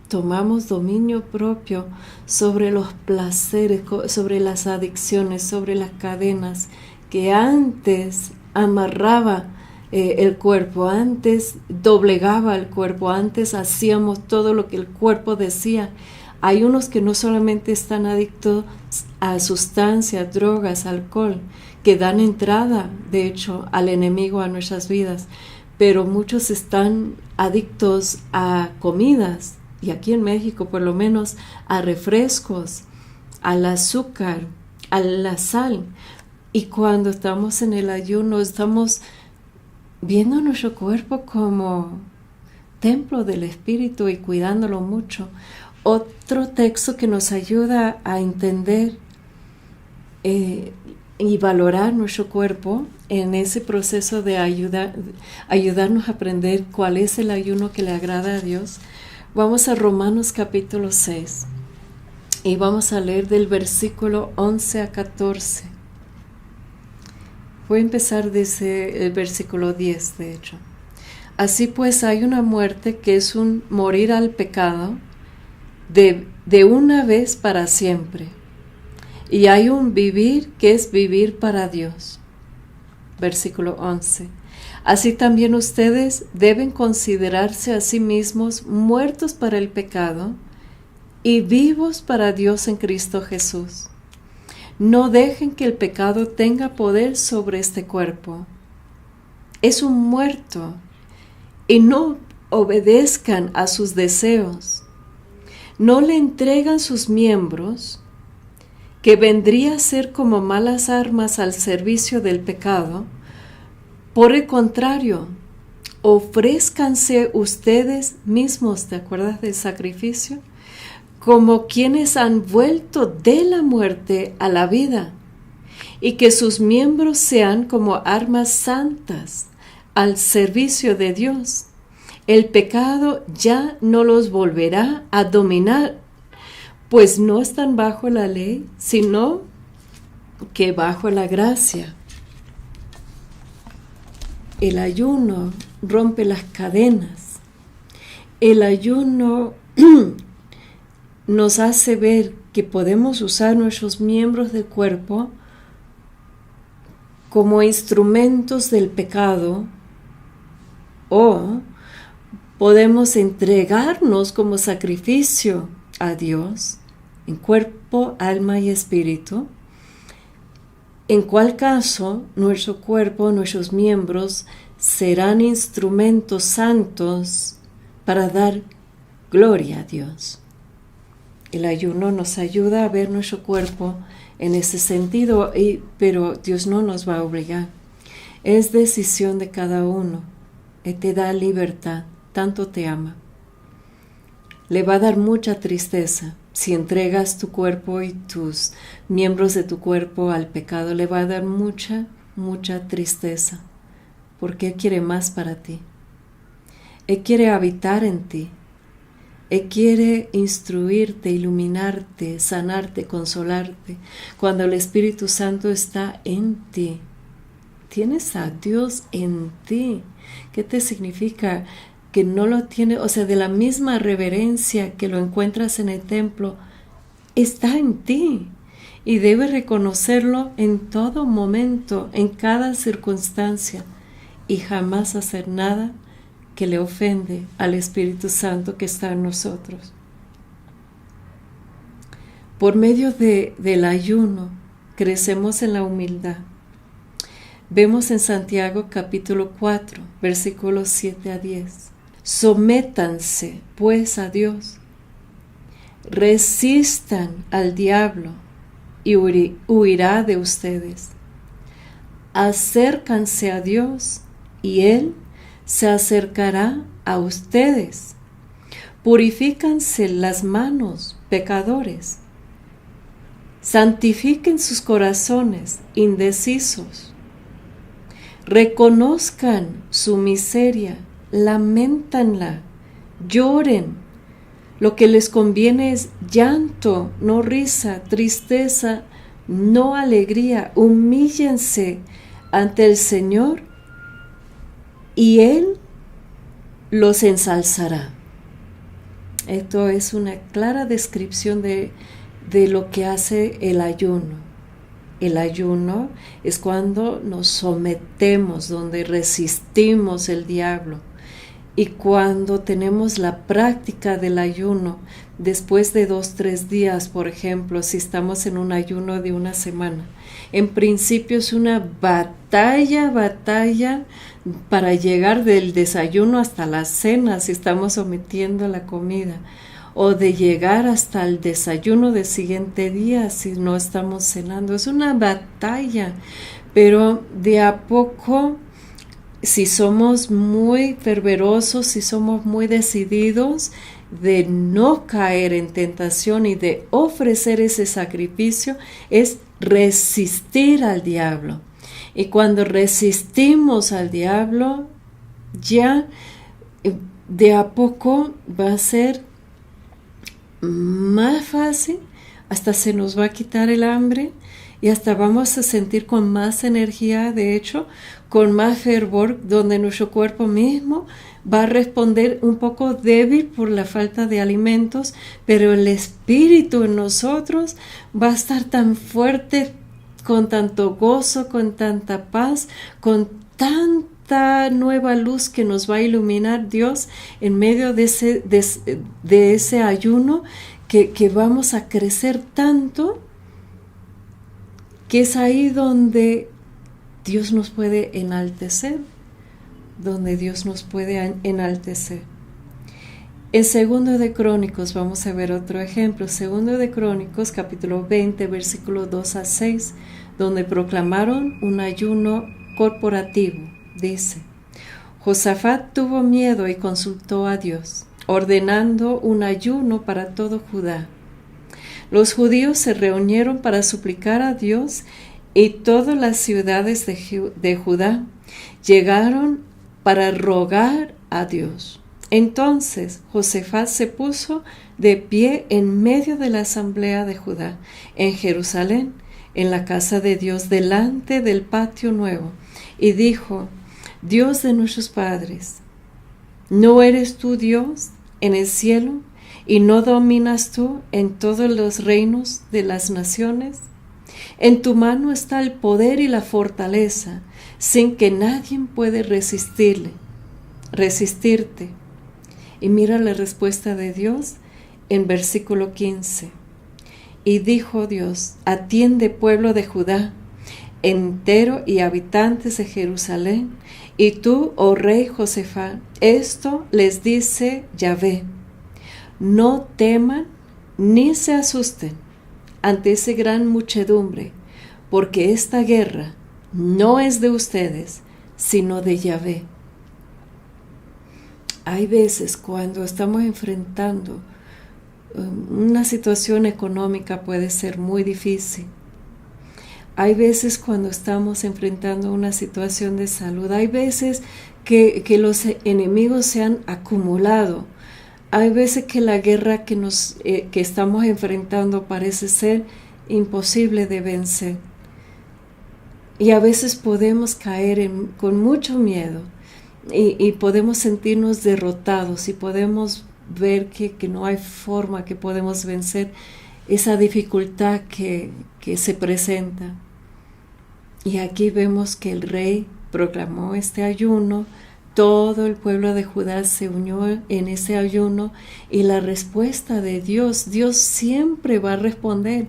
tomamos dominio propio sobre los placeres, sobre las adicciones, sobre las cadenas que antes amarraba el cuerpo, antes doblegaba el cuerpo, antes hacíamos todo lo que el cuerpo decía. Hay unos que no solamente están adictos a sustancias, drogas, alcohol, que dan entrada, de hecho, al enemigo a nuestras vidas, pero muchos están adictos a comidas, y aquí en México por lo menos a refrescos, al azúcar, a la sal. Y cuando estamos en el ayuno estamos viendo nuestro cuerpo como templo del Espíritu y cuidándolo mucho. Otro texto que nos ayuda a entender y valorar nuestro cuerpo en ese proceso de ayudarnos a aprender cuál es el ayuno que le agrada a Dios. Vamos a Romanos capítulo 6 y vamos a leer del versículo 11 a 14. Voy a empezar desde el versículo 10, de hecho. Así pues hay una muerte que es un morir al pecado de una vez para siempre, y hay un vivir que es vivir para Dios. Versículo 11. Así también ustedes deben considerarse a sí mismos muertos para el pecado y vivos para Dios en Cristo Jesús. No dejen que el pecado tenga poder sobre este cuerpo. Es un muerto y no obedezcan a sus deseos. No le entregan sus miembros, que vendría a ser como malas armas al servicio del pecado. Por el contrario, ofrézcanse ustedes mismos, ¿te acuerdas del sacrificio? Como quienes han vuelto de la muerte a la vida, y que sus miembros sean como armas santas al servicio de Dios. El pecado ya no los volverá a dominar, pues no están bajo la ley, sino que bajo la gracia. El ayuno rompe las cadenas. El ayuno nos hace ver que podemos usar nuestros miembros del cuerpo como instrumentos del pecado, o podemos entregarnos como sacrificio a Dios en cuerpo, alma y espíritu. En cual caso nuestro cuerpo, nuestros miembros serán instrumentos santos para dar gloria a Dios. El ayuno nos ayuda a ver nuestro cuerpo en ese sentido, pero Dios no nos va a obligar. Es decisión de cada uno. Él te da libertad, tanto te ama. Le va a dar mucha tristeza si entregas tu cuerpo y tus miembros de tu cuerpo al pecado. Le va a dar mucha, mucha tristeza, porque Él quiere más para ti. Él quiere habitar en ti. Él quiere instruirte, iluminarte, sanarte, consolarte. Cuando el Espíritu Santo está en ti, tienes a Dios en ti. ¿Qué te significa? Que no lo tiene, o sea, de la misma reverencia que lo encuentras en el templo, está en ti. Y debes reconocerlo en todo momento, en cada circunstancia, y jamás hacer nada que le ofende al Espíritu Santo que está en nosotros. Por medio del ayuno, crecemos en la humildad. Vemos en Santiago capítulo 4, versículos 7 a 10. Sométanse, pues, a Dios. Resistan al diablo y huirá de ustedes. Acércanse a Dios y Él se acercará a ustedes. Purifícanse las manos, pecadores. Santifiquen sus corazones, indecisos. Reconozcan su miseria, lamentanla, lloren. Lo que les conviene es llanto, no risa, tristeza, no alegría. Humíllense ante el Señor y Él los ensalzará. Esto es una clara descripción de lo que hace el ayuno. El ayuno es cuando nos sometemos, donde resistimos el diablo. Y cuando tenemos la práctica del ayuno, después de 2-3 días, por ejemplo, si estamos en un ayuno de una semana, en principio es una batalla para llegar del desayuno hasta la cena, si estamos sometiendo la comida, o de llegar hasta el desayuno del siguiente día, si no estamos cenando. Es una batalla, pero de a poco, si somos muy fervorosos, si somos muy decididos de no caer en tentación y de ofrecer ese sacrificio, es resistir al diablo. Y cuando resistimos al diablo, ya de a poco va a ser más fácil, hasta se nos va a quitar el hambre y hasta vamos a sentir con más energía, de hecho, con más fervor, donde nuestro cuerpo mismo va a responder un poco débil por la falta de alimentos, pero el espíritu en nosotros va a estar tan fuerte, con tanto gozo, con tanta paz, con tanta nueva luz que nos va a iluminar Dios en medio de ese ayuno, que vamos a crecer tanto, que es ahí donde Dios nos puede enaltecer, En 2 de Crónicos vamos a ver otro ejemplo. 2 de Crónicos, capítulo 20, versículo 2 a 6, donde proclamaron un ayuno corporativo. Dice: Josafat tuvo miedo y consultó a Dios, ordenando un ayuno para todo Judá. Los judíos se reunieron para suplicar a Dios, y todas las ciudades de Judá llegaron para rogar a Dios. Entonces Josafat se puso de pie en medio de la asamblea de Judá, en Jerusalén, en la casa de Dios, delante del patio nuevo, y dijo: Dios de nuestros padres, ¿no eres tú Dios en el cielo ¿Y no dominas tú en todos los reinos de las naciones? En tu mano está el poder y la fortaleza, sin que nadie puede resistirte. Y mira la respuesta de Dios en versículo 15. Y dijo Dios: atiende, pueblo de Judá entero y habitantes de Jerusalén, y tú, oh rey Josafat, esto les dice Yahvé: no teman ni se asusten ante esa gran muchedumbre, porque esta guerra no es de ustedes, sino de Yahvé. Hay veces cuando estamos enfrentando una situación económica, puede ser muy difícil. Hay veces cuando estamos enfrentando una situación de salud. Hay veces que los enemigos se han acumulado. Hay veces que la guerra que estamos enfrentando parece ser imposible de vencer. Y a veces podemos caer con mucho miedo y podemos sentirnos derrotados y podemos ver que no hay forma que podemos vencer esa dificultad que se presenta. Y aquí vemos que el rey proclamó este ayuno, todo el pueblo de Judá se unió en ese ayuno y la respuesta de Dios siempre va a responder.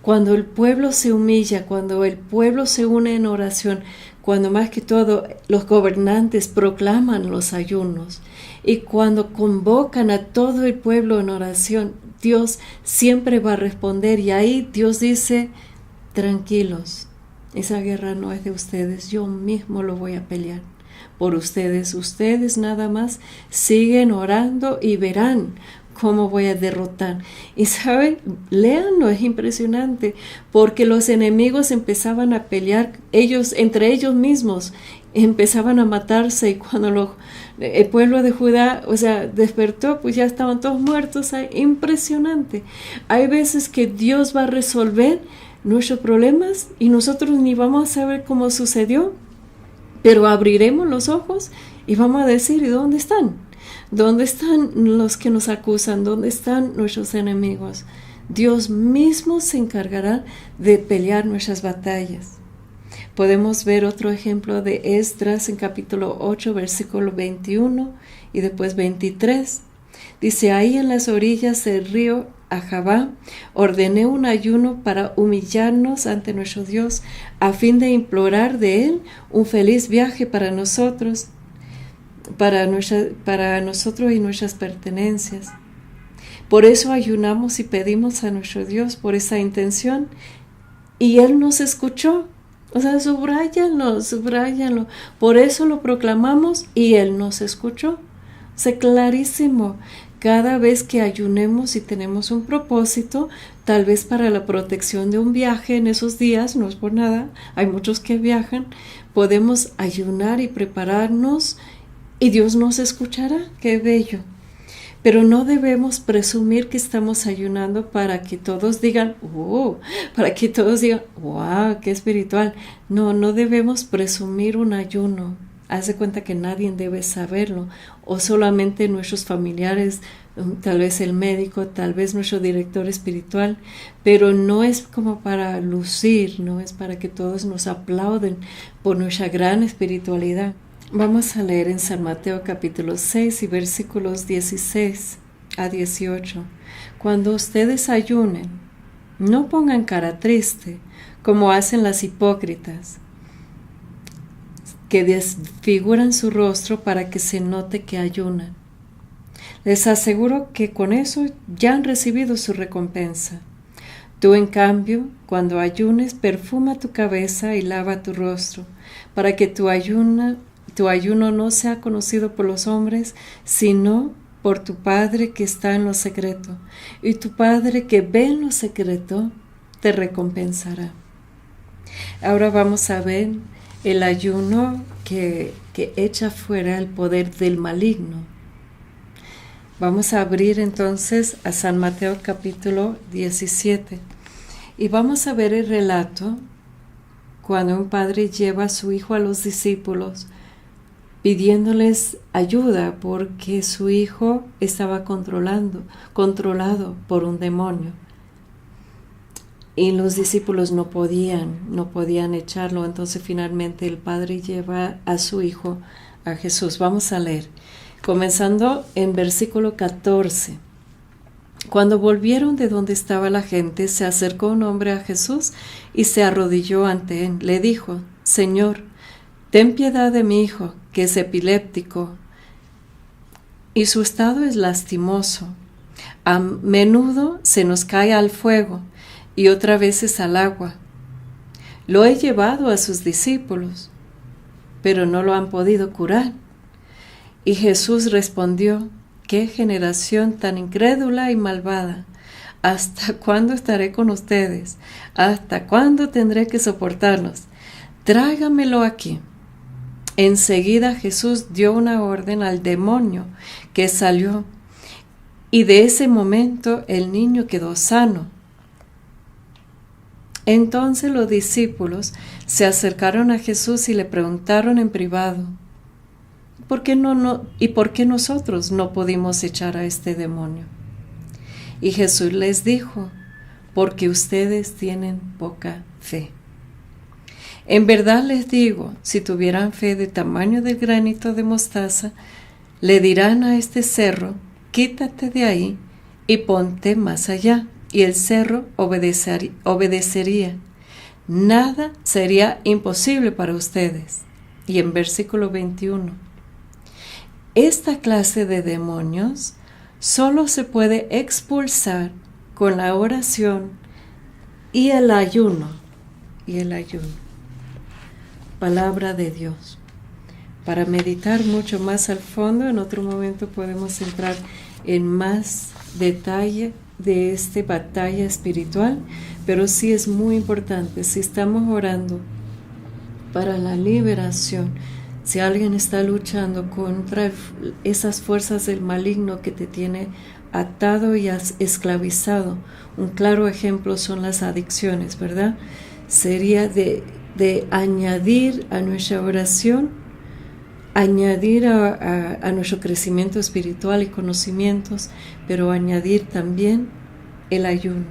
Cuando el pueblo se humilla, cuando el pueblo se une en oración, cuando más que todo los gobernantes proclaman los ayunos y cuando convocan a todo el pueblo en oración, Dios siempre va a responder. Y ahí Dios dice: tranquilos, esa guerra no es de ustedes, yo mismo lo voy a pelear por ustedes. Ustedes nada más siguen orando y verán cómo voy a derrotar. Y saben, léanlo, es impresionante, porque los enemigos empezaban a pelear entre ellos mismos, empezaban a matarse, y cuando el pueblo de Judá, despertó, pues ya estaban todos muertos. Impresionante. Hay veces que Dios va a resolver nuestros problemas y nosotros ni vamos a saber cómo sucedió, pero abriremos los ojos y vamos a decir: ¿y dónde están? ¿Dónde están los que nos acusan? ¿Dónde están nuestros enemigos? Dios mismo se encargará de pelear nuestras batallas. Podemos ver otro ejemplo de Esdras en capítulo 8, versículo 21 y después 23. Dice: ahí en las orillas del río Ahava ordené un ayuno para humillarnos ante nuestro Dios, a fin de implorar de Él un feliz viaje para nosotros y nuestras pertenencias. Por eso ayunamos y pedimos a nuestro Dios por esa intención, y Él nos escuchó. Subráyanlo. Por eso lo proclamamos y Él nos escuchó. Clarísimo. Cada vez que ayunemos y tenemos un propósito, tal vez para la protección de un viaje en esos días, no es por nada, hay muchos que viajan, podemos ayunar y prepararnos y Dios nos escuchará. ¡Qué bello! Pero no debemos presumir que estamos ayunando para que todos digan: ¡wow! ¡Qué espiritual! No debemos presumir un ayuno. Haz de cuenta que nadie debe saberlo, o solamente nuestros familiares, tal vez el médico, tal vez nuestro director espiritual, pero no es como para lucir, no es para que todos nos aplauden por nuestra gran espiritualidad. Vamos a leer en San Mateo capítulo 6 y versículos 16 a 18. Cuando ustedes ayunen, no pongan cara triste, como hacen las hipócritas, que desfiguran su rostro para que se note que ayunan. Les aseguro que con eso ya han recibido su recompensa. Tú, en cambio, cuando ayunes, perfuma tu cabeza y lava tu rostro, para que tu ayuno no sea conocido por los hombres, sino por tu Padre que está en lo secreto. Y tu Padre que ve en lo secreto te recompensará. Ahora vamos a ver el ayuno que echa fuera el poder del maligno. Vamos a abrir entonces a San Mateo capítulo 17 y vamos a ver el relato cuando un padre lleva a su hijo a los discípulos pidiéndoles ayuda porque su hijo estaba controlado por un demonio. Y los discípulos no podían echarlo. Entonces finalmente el padre lleva a su hijo a Jesús. Vamos a leer, comenzando en versículo 14. Cuando volvieron de donde estaba la gente, se acercó un hombre a Jesús y se arrodilló ante él. Le dijo: Señor, ten piedad de mi hijo, que es epiléptico, y su estado es lastimoso. A menudo se nos cae al fuego y otras veces al agua. Lo he llevado a sus discípulos, pero no lo han podido curar. Y Jesús respondió: ¡Qué generación tan incrédula y malvada! ¿Hasta cuándo estaré con ustedes? ¿Hasta cuándo tendré que soportarlos? Tráigamelo aquí. Enseguida Jesús dio una orden al demonio, que salió, y de ese momento el niño quedó sano. Entonces los discípulos se acercaron a Jesús y le preguntaron en privado: ¿por qué nosotros no pudimos echar a este demonio? Y Jesús les dijo: porque ustedes tienen poca fe. En verdad les digo, si tuvieran fe de tamaño del granito de mostaza, le dirán a este cerro: quítate de ahí y ponte más allá, y el cerro obedecería. Nada sería imposible para ustedes. Y en versículo 21, esta clase de demonios solo se puede expulsar con la oración y el ayuno. Palabra de Dios. Para meditar mucho más al fondo, en otro momento podemos entrar en más detalle de esta batalla espiritual, pero sí es muy importante, si estamos orando para la liberación, si alguien está luchando contra esas fuerzas del maligno que te tiene atado y esclavizado, un claro ejemplo son las adicciones, ¿verdad? Sería de añadir a nuestra oración, añadir a nuestro crecimiento espiritual y conocimientos, pero añadir también el ayuno.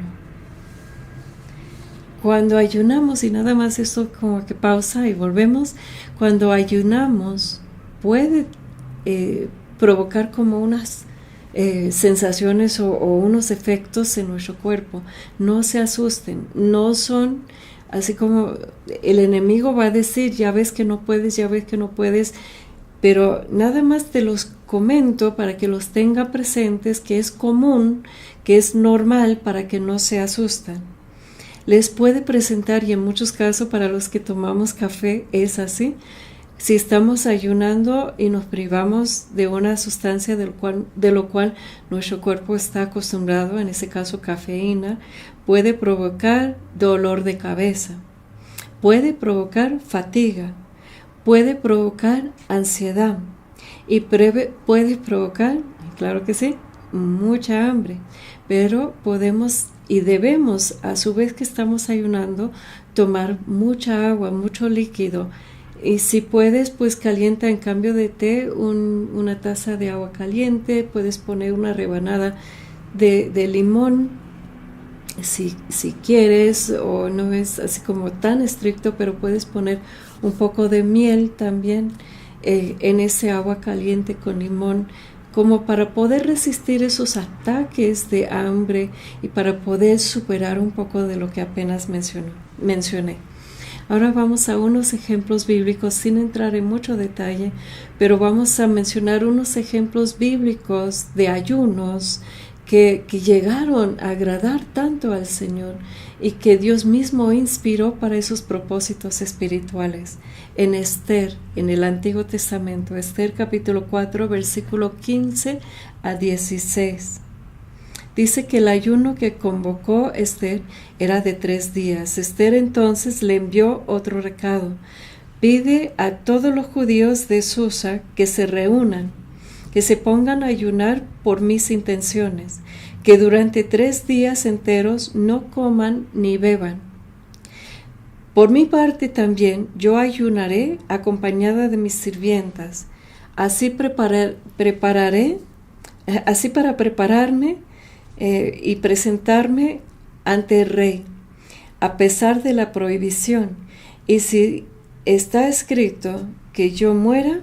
Cuando ayunamos, y nada más esto como que pausa y volvemos, cuando ayunamos puede provocar como unas sensaciones o unos efectos en nuestro cuerpo. No se asusten, no son así como el enemigo va a decir: ya ves que no puedes, pero nada más te los comento para que los tenga presentes, que es común, que es normal, para que no se asusten. Les puede presentar, y en muchos casos para los que tomamos café es así, si estamos ayunando y nos privamos de una sustancia de lo cual nuestro cuerpo está acostumbrado, en ese caso cafeína, puede provocar dolor de cabeza, puede provocar fatiga, puede provocar ansiedad y puede provocar, claro que sí, mucha hambre. Pero podemos y debemos, a su vez que estamos ayunando, tomar mucha agua, mucho líquido. Y si puedes, pues calienta en cambio de té una taza de agua caliente. Puedes poner una rebanada de limón si quieres, o no es así como tan estricto, pero puedes poner un poco de miel también en ese agua caliente con limón, como para poder resistir esos ataques de hambre y para poder superar un poco de lo que apenas mencioné. Ahora vamos a unos ejemplos bíblicos sin entrar en mucho detalle, pero vamos a mencionar unos ejemplos bíblicos de ayunos que llegaron a agradar tanto al Señor y que Dios mismo inspiró para esos propósitos espirituales. En Esther, en el Antiguo Testamento, Esther capítulo 4, versículo 15 a 16. Dice que el ayuno que convocó Esther era de 3 días. Esther entonces le envió otro recado: pide a todos los judíos de Susa que se reúnan, que se pongan a ayunar por mis intenciones, que durante 3 días enteros no coman ni beban. Por mi parte también yo ayunaré acompañada de mis sirvientas. Así para prepararme y presentarme ante el rey, a pesar de la prohibición. Y si está escrito que yo muera,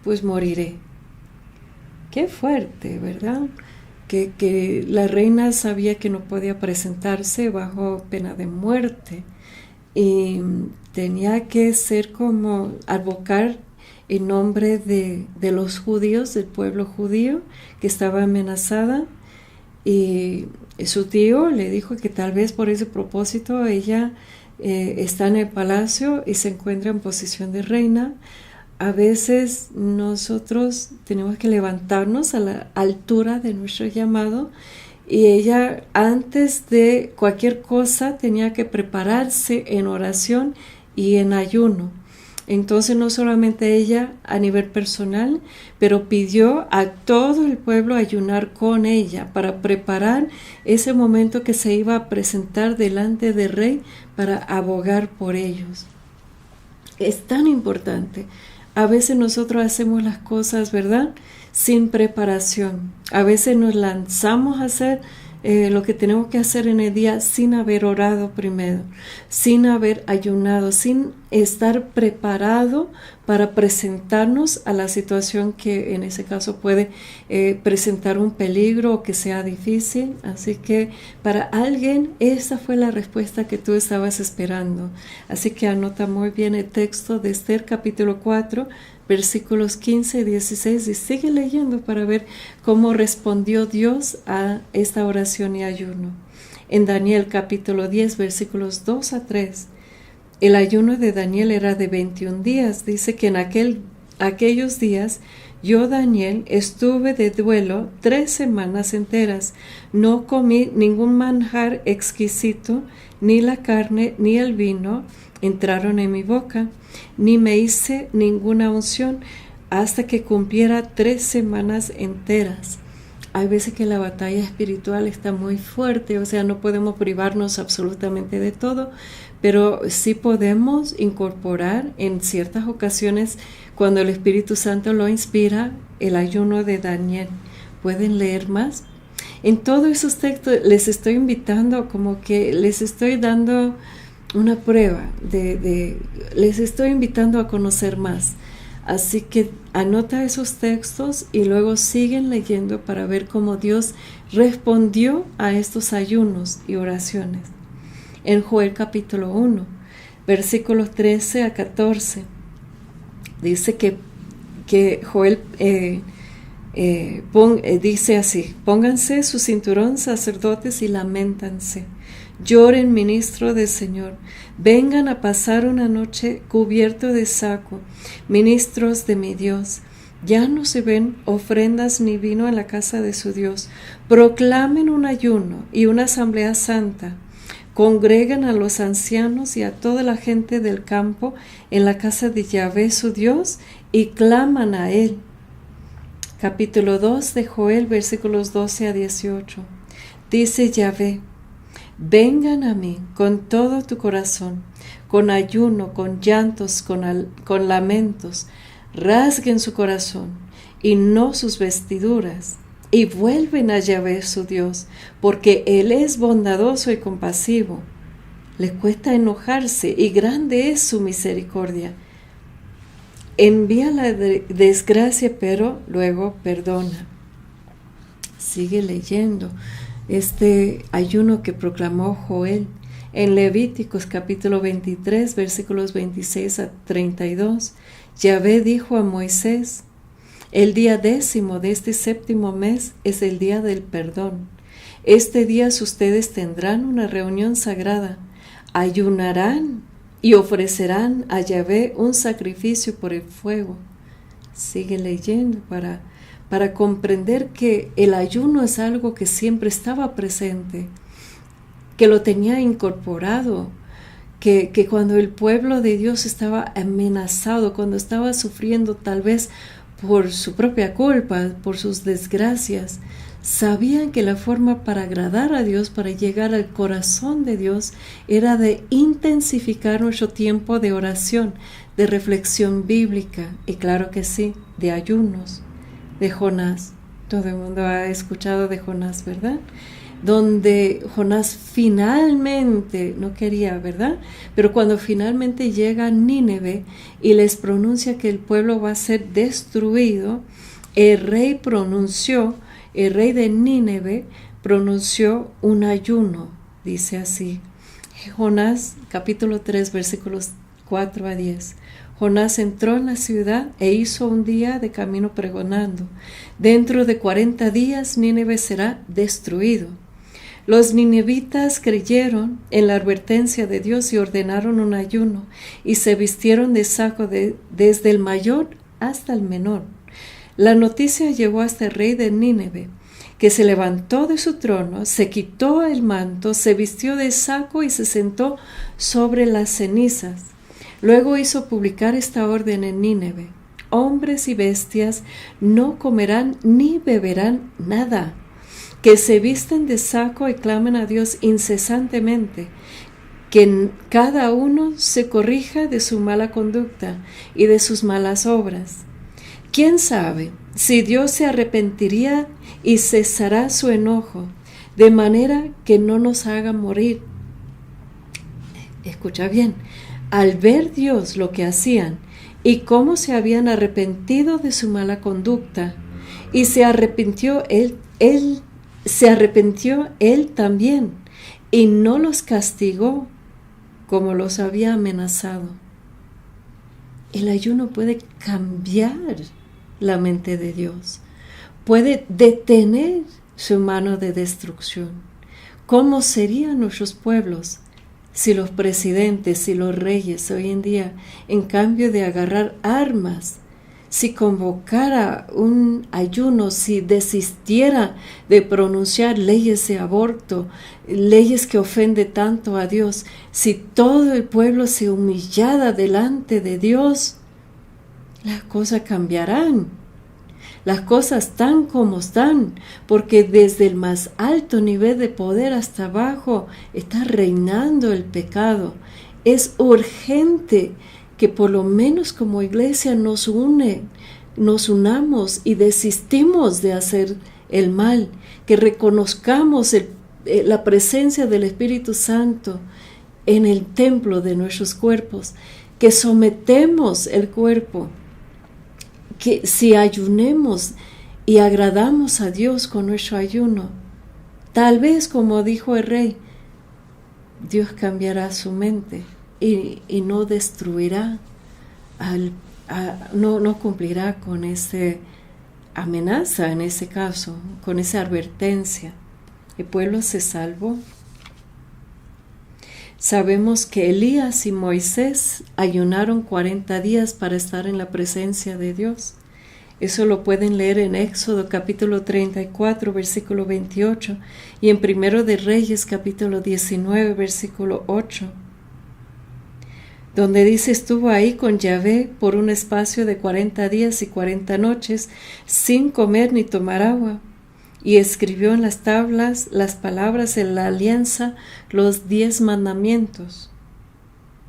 pues moriré. Qué fuerte, ¿verdad? Que la reina sabía que no podía presentarse bajo pena de muerte y tenía que ser como advocar en nombre de los judíos, del pueblo judío que estaba amenazada, y su tío le dijo que tal vez por ese propósito ella está en el palacio y se encuentra en posición de reina. A veces nosotros tenemos que levantarnos a la altura de nuestro llamado, y ella antes de cualquier cosa tenía que prepararse en oración y en ayuno. Entonces no solamente ella a nivel personal, pero pidió a todo el pueblo ayunar con ella para preparar ese momento que se iba a presentar delante del rey para abogar por ellos. Es tan importante. A veces nosotros hacemos las cosas, ¿verdad?, sin preparación. A veces nos lanzamos a hacer lo que tenemos que hacer en el día sin haber orado primero, sin haber ayunado, sin estar preparado para presentarnos a la situación que en ese caso puede presentar un peligro o que sea difícil. Así que para alguien esa fue la respuesta que tú estabas esperando. Así que anota muy bien el texto de Esther capítulo 4, versículos 15 y 16, y sigue leyendo para ver cómo respondió Dios a esta oración y ayuno. En Daniel capítulo 10, versículos 2 a 3, el ayuno de Daniel era de 21 días. Dice que en aquellos días yo, Daniel, estuve de duelo 3 semanas enteras. No comí ningún manjar exquisito, ni la carne ni el vino entraron en mi boca, ni me hice ninguna unción hasta que cumpliera 3 semanas enteras. Hay veces que la batalla espiritual está muy fuerte, o sea, no podemos privarnos absolutamente de todo, pero sí podemos incorporar en ciertas ocasiones, cuando el Espíritu Santo lo inspira, el ayuno de Daniel. ¿Pueden leer más? En todos esos textos les estoy invitando, como que les estoy dando una prueba, les estoy invitando a conocer más. Así que anota esos textos y luego siguen leyendo para ver cómo Dios respondió a estos ayunos y oraciones. En Joel capítulo 1, versículos 13 a 14, dice que Joel dice así: pónganse su cinturón, sacerdotes, y lamentanse. Lloren, ministro del Señor. Vengan a pasar una noche cubierto de saco, ministros de mi Dios. Ya no se ven ofrendas ni vino en la casa de su Dios. Proclamen un ayuno y una asamblea santa. Congregan a los ancianos y a toda la gente del campo en la casa de Yahvé su Dios y claman a él. Capítulo 2 de Joel, versículos 12 a 18. Dice Yahvé: vengan a mí con todo tu corazón, con ayuno, con llantos, con lamentos. Rasguen su corazón y no sus vestiduras, y vuelven a Yahvé su Dios, porque Él es bondadoso y compasivo. Le cuesta enojarse y grande es su misericordia. Envía la desgracia, pero luego perdona. Sigue leyendo este ayuno que proclamó Joel en Levíticos capítulo 23, versículos 26 a 32. Yahvé dijo a Moisés: el día 10º de este 7º mes es el día del perdón. Este día ustedes tendrán una reunión sagrada, ayunarán y ofrecerán a Yahvé un sacrificio por el fuego. Sigue leyendo para comprender que el ayuno es algo que siempre estaba presente, que lo tenía incorporado, que cuando el pueblo de Dios estaba amenazado, cuando estaba sufriendo tal vez por su propia culpa, por sus desgracias, sabían que la forma para agradar a Dios, para llegar al corazón de Dios, era de intensificar nuestro tiempo de oración, de reflexión bíblica, y claro que sí, de ayunos de Jonás. Todo el mundo ha escuchado de Jonás, ¿verdad? Donde Jonás finalmente, no quería, ¿verdad? Pero cuando finalmente llega a Nínive y les pronuncia que el pueblo va a ser destruido, el rey de Nínive pronunció un ayuno, dice así. Jonás, capítulo 3, versículos 4 a 10. Jonás entró en la ciudad e hizo un día de camino pregonando: dentro de 40 días Nínive será destruido. Los ninivitas creyeron en la advertencia de Dios y ordenaron un ayuno, y se vistieron de saco desde el mayor hasta el menor. La noticia llegó hasta el rey de Nínive, que se levantó de su trono, se quitó el manto, se vistió de saco y se sentó sobre las cenizas. Luego hizo publicar esta orden en Nínive: hombres y bestias no comerán ni beberán nada, que se visten de saco y clamen a Dios incesantemente, que cada uno se corrija de su mala conducta y de sus malas obras. ¿Quién sabe si Dios se arrepentiría y cesará su enojo, de manera que no nos haga morir? Escucha bien. Al ver Dios lo que hacían y cómo se habían arrepentido de su mala conducta, y se arrepintió él también, y no los castigó como los había amenazado. El ayuno puede cambiar la mente de Dios, puede detener su mano de destrucción. ¿Cómo serían nuestros pueblos si los presidentes, si los reyes hoy en día, en cambio de agarrar armas, si convocara un ayuno, si desistiera de pronunciar leyes de aborto, leyes que ofenden tanto a Dios, si todo el pueblo se humillara delante de Dios, las cosas cambiarán? Las cosas están como están, porque desde el más alto nivel de poder hasta abajo está reinando el pecado. Es urgente que por lo menos como iglesia nos unamos y desistimos de hacer el mal, que reconozcamos la presencia del Espíritu Santo en el templo de nuestros cuerpos, que sometemos el cuerpo, que si ayunemos y agradamos a Dios con nuestro ayuno, tal vez, como dijo el rey, Dios cambiará su mente y no destruirá, no cumplirá con esa amenaza en ese caso, con esa advertencia. El pueblo se salvó. Sabemos que Elías y Moisés ayunaron 40 días para estar en la presencia de Dios. Eso lo pueden leer en Éxodo capítulo 34, versículo 28, y en Primero de Reyes capítulo 19, versículo 8, donde dice: estuvo ahí con Yahvé por un espacio de 40 días y 40 noches, sin comer ni tomar agua. Y escribió en las tablas las palabras de la alianza, los 10 mandamientos.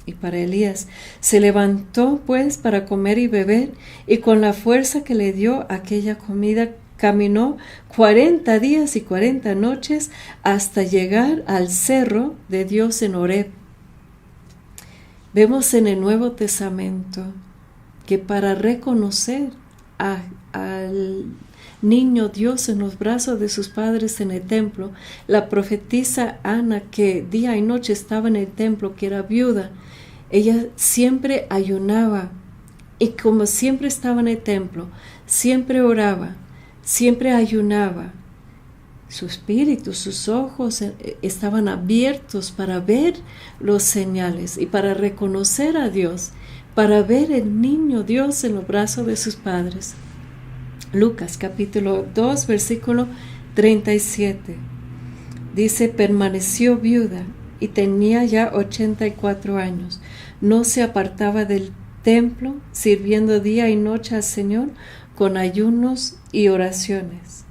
Y para Elías se levantó pues para comer y beber, y con la fuerza que le dio aquella comida caminó 40 días y 40 noches hasta llegar al cerro de Dios en Horeb. Vemos en el Nuevo Testamento que para reconocer al niño Dios en los brazos de sus padres en el templo, la profetisa Ana, que día y noche estaba en el templo, que era viuda, ella siempre ayunaba, y como siempre estaba en el templo, siempre oraba, siempre ayunaba. Su espíritu, sus ojos estaban abiertos para ver los señales y para reconocer a Dios, para ver el niño Dios en los brazos de sus padres. Lucas capítulo 2, versículo 37. Dice: permaneció viuda y tenía ya 84 años. No se apartaba del templo, sirviendo día y noche al Señor con ayunos y oraciones.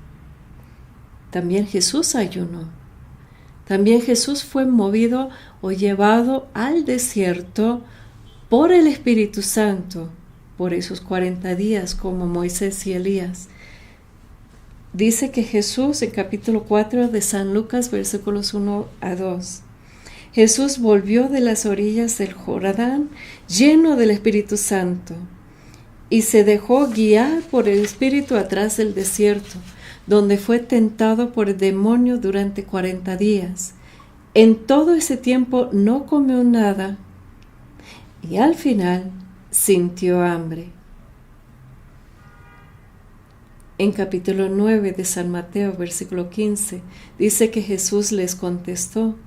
También Jesús ayunó. También Jesús fue movido o llevado al desierto por el Espíritu Santo por esos 40 días como Moisés y Elías. Dice que Jesús, en capítulo 4 de San Lucas, versículos 1 a 2, Jesús volvió de las orillas del Jordán lleno del Espíritu Santo y se dejó guiar por el Espíritu atrás del desierto, donde fue tentado por el demonio durante 40 días. En todo ese tiempo no comió nada y al final sintió hambre. En capítulo 9 de San Mateo, versículo 15, dice que Jesús les contestó: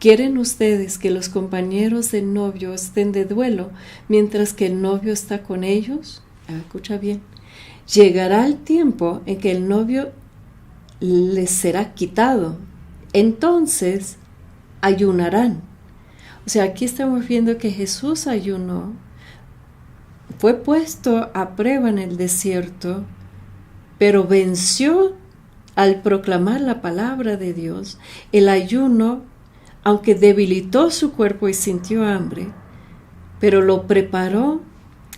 ¿Quieren ustedes que los compañeros del novio estén de duelo mientras que el novio está con ellos? Escucha bien. Llegará el tiempo en que el novio les será quitado. Entonces ayunarán. O sea, aquí estamos viendo que Jesús ayunó, fue puesto a prueba en el desierto, pero venció al proclamar la palabra de Dios. El ayuno, aunque debilitó su cuerpo y sintió hambre, pero lo preparó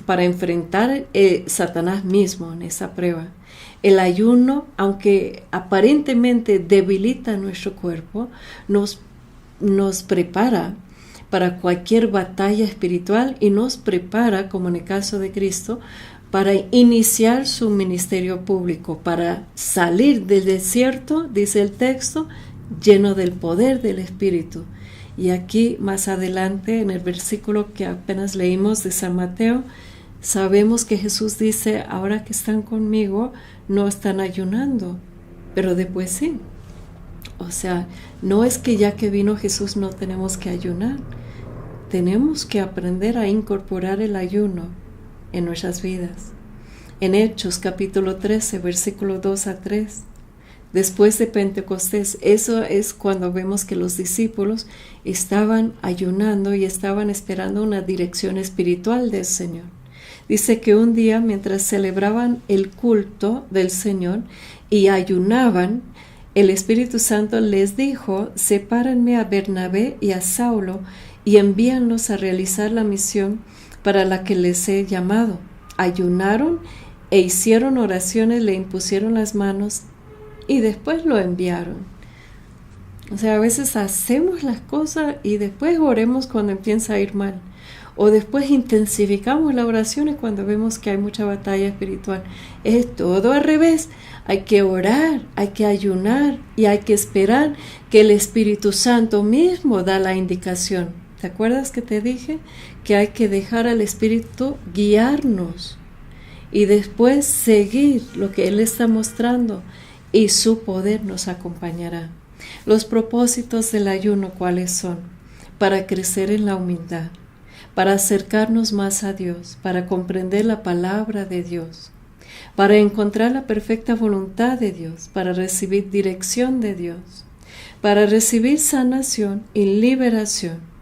para enfrentar Satanás mismo en esa prueba. El ayuno, aunque aparentemente debilita nuestro cuerpo, nos prepara para cualquier batalla espiritual y nos prepara, como en el caso de Cristo, para iniciar su ministerio público, para salir del desierto, dice el texto, lleno del poder del Espíritu. Y aquí más adelante, en el versículo que apenas leímos de San Mateo, sabemos que Jesús dice: ahora que están conmigo, no están ayunando, pero después sí. O sea, no es que ya que vino Jesús no tenemos que ayunar. Tenemos que aprender a incorporar el ayuno en nuestras vidas. En Hechos capítulo 13, versículo 2 a 3, después de Pentecostés, eso es cuando vemos que los discípulos estaban ayunando y estaban esperando una dirección espiritual del Señor. Dice que un día, mientras celebraban el culto del Señor y ayunaban, el Espíritu Santo les dijo: sepárenme a Bernabé y a Saulo y envíanlos a realizar la misión para la que les he llamado. Ayunaron e hicieron oraciones, le impusieron las manos y después lo enviaron. O sea, a veces hacemos las cosas y después oremos cuando empieza a ir mal. O después intensificamos las oraciones cuando vemos que hay mucha batalla espiritual. Es todo al revés. Hay que orar, hay que ayunar y hay que esperar que el Espíritu Santo mismo da la indicación. ¿Te acuerdas que te dije que hay que dejar al Espíritu guiarnos y después seguir lo que Él está mostrando y su poder nos acompañará? Los propósitos del ayuno, ¿cuáles son? Para crecer en la humildad, para acercarnos más a Dios, para comprender la palabra de Dios, para encontrar la perfecta voluntad de Dios, para recibir dirección de Dios, para recibir sanación y liberación,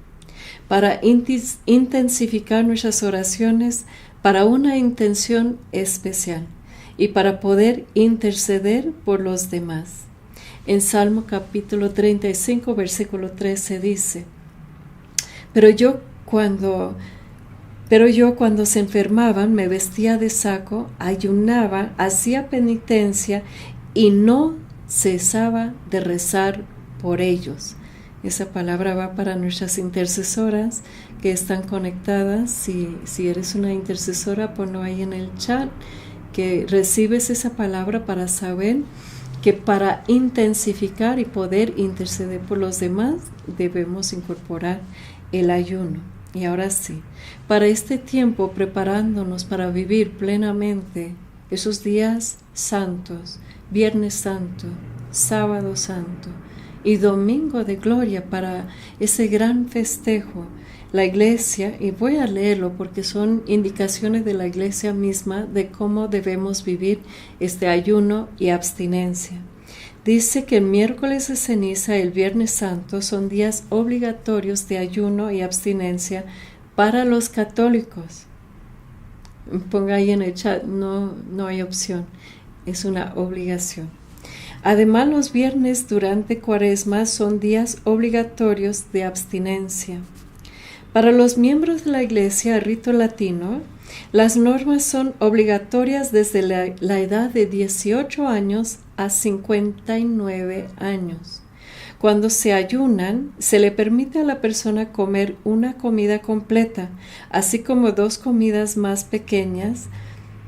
para intensificar nuestras oraciones para una intención especial y para poder interceder por los demás. En Salmo capítulo 35, versículo 13 dice: Pero yo cuando se enfermaban me vestía de saco, ayunaba, hacía penitencia y no cesaba de rezar por ellos. Esa palabra va para nuestras intercesoras que están conectadas. Si eres una intercesora, ponlo ahí en el chat, que recibes esa palabra para saber que para intensificar y poder interceder por los demás debemos incorporar el ayuno. Y ahora sí, para este tiempo preparándonos para vivir plenamente esos días santos, Viernes Santo, Sábado Santo y Domingo de Gloria, para ese gran festejo, la Iglesia, y voy a leerlo porque son indicaciones de la Iglesia misma de cómo debemos vivir este ayuno y abstinencia. Dice que el miércoles de ceniza y el Viernes Santo son días obligatorios de ayuno y abstinencia para los católicos. Ponga ahí en el chat, no hay opción, es una obligación. Además, los viernes durante Cuaresma son días obligatorios de abstinencia. Para los miembros de la Iglesia, el rito latino Las normas son obligatorias desde la edad de 18 años a 59 años. Cuando se ayunan, se le permite a la persona comer una comida completa, así como 2 comidas más pequeñas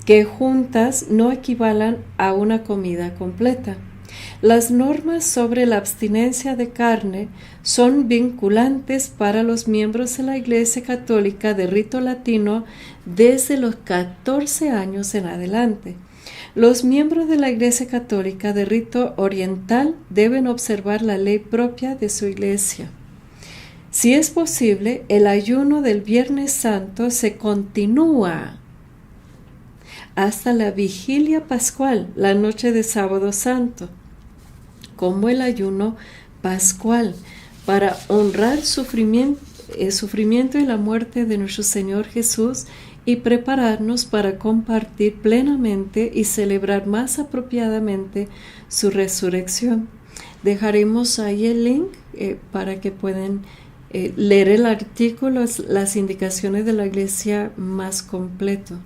que juntas no equivalan a una comida completa. Las normas sobre la abstinencia de carne son vinculantes para los miembros de la Iglesia Católica de rito latino desde los 14 años en adelante. Los miembros de la Iglesia Católica de rito oriental deben observar la ley propia de su iglesia. Si es posible, el ayuno del Viernes Santo se continúa hasta la vigilia pascual, la noche de Sábado Santo, como el ayuno pascual, para honrar el sufrimiento y la muerte de nuestro Señor Jesús y prepararnos para compartir plenamente y celebrar más apropiadamente su resurrección. Dejaremos ahí el link para que puedan leer el artículo, las indicaciones de la iglesia más completo.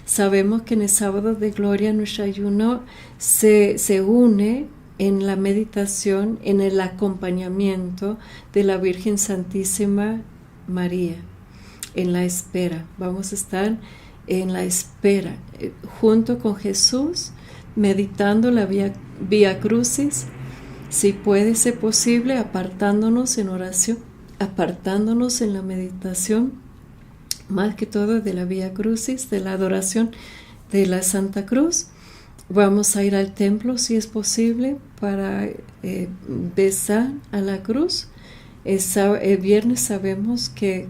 Sabemos que en el sábado de gloria nuestro ayuno se une en la meditación, en el acompañamiento de la Virgen Santísima María. En la espera, vamos a estar en la espera, junto con Jesús, meditando la Vía Crucis, si puede ser posible, apartándonos en oración, apartándonos en la meditación, más que todo de la Vía Crucis, de la adoración de la Santa Cruz. Vamos a ir al templo, si es posible, para besar a la cruz. El viernes sabemos que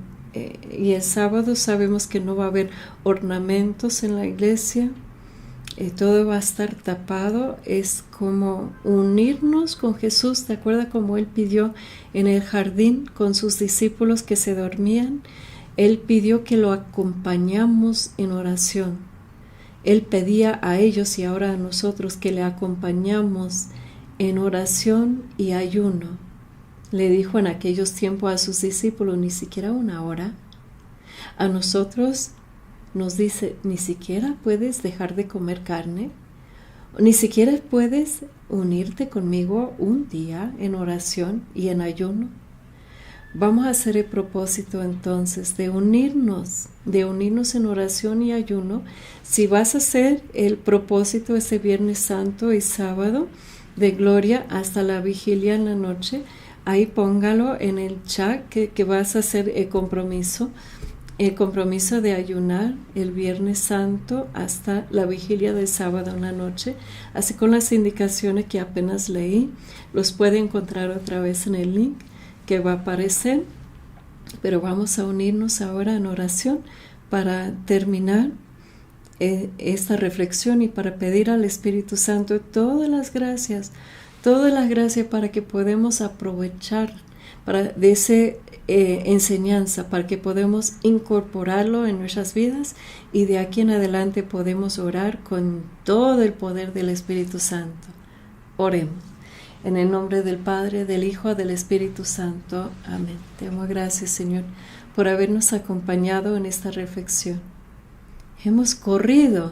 y el sábado sabemos que no va a haber ornamentos en la iglesia, todo va a estar tapado. Es como unirnos con Jesús. ¿Te acuerdas cómo Él pidió en el jardín con sus discípulos que se dormían? Él pidió que lo acompañamos en oración. Él pedía a ellos y ahora a nosotros que le acompañamos en oración y ayuno. Le dijo en aquellos tiempos a sus discípulos, ni siquiera una hora. A nosotros nos dice, ni siquiera puedes dejar de comer carne, ni siquiera puedes unirte conmigo un día en oración y en ayuno. Vamos a hacer el propósito entonces de unirnos en oración y ayuno. Si vas a hacer el propósito ese Viernes Santo y sábado de gloria hasta la vigilia en la noche, ahí póngalo en el chat que vas a hacer el compromiso de ayunar el Viernes Santo hasta la vigilia del sábado en la noche, así con las indicaciones que apenas leí. Los puede encontrar otra vez en el link que va a aparecer, pero vamos a unirnos ahora en oración para terminar esta reflexión y para pedir al Espíritu Santo todas las gracias para que podamos aprovechar de esa enseñanza, para que podamos incorporarlo en nuestras vidas y de aquí en adelante podemos orar con todo el poder del Espíritu Santo. Oremos. En el nombre del Padre, del Hijo, del Espíritu Santo. Amén. Te damos gracias, Señor, por habernos acompañado en esta reflexión. Hemos corrido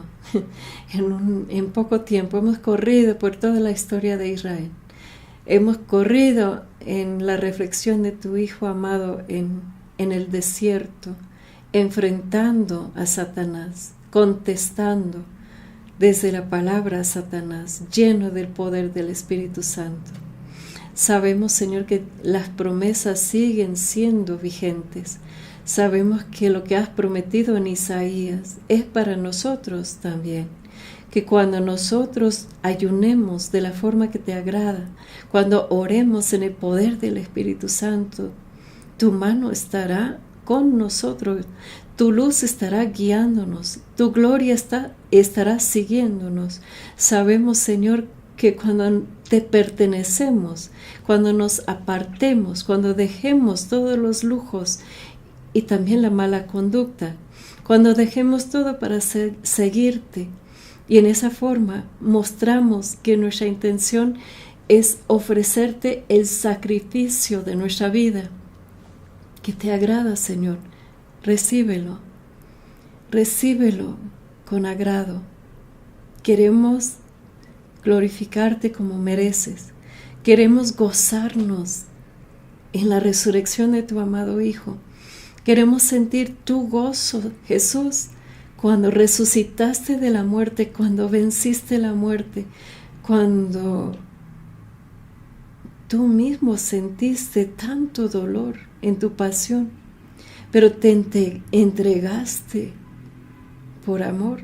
en poco tiempo, hemos corrido por toda la historia de Israel. Hemos corrido en la reflexión de tu Hijo amado en el desierto, enfrentando a Satanás, contestando desde la palabra a Satanás, lleno del poder del Espíritu Santo. Sabemos, Señor, que las promesas siguen siendo vigentes. Sabemos que lo que has prometido en Isaías es para nosotros también. Que cuando nosotros ayunemos de la forma que te agrada, cuando oremos en el poder del Espíritu Santo, tu mano estará con nosotros, tu luz estará guiándonos, tu gloria estará siguiéndonos. Sabemos, Señor, que cuando te pertenecemos, cuando nos apartemos, cuando dejemos todos los lujos y también la mala conducta, cuando dejemos todo para seguirte, y en esa forma mostramos que nuestra intención es ofrecerte el sacrificio de nuestra vida, que te agrada, Señor. Recíbelo. recíbelo con agrado. Queremos glorificarte como mereces. Queremos gozarnos en la resurrección de tu amado Hijo. Queremos sentir tu gozo, Jesús, cuando resucitaste de la muerte, cuando venciste la muerte, cuando tú mismo sentiste tanto dolor en tu pasión, pero te entregaste por amor.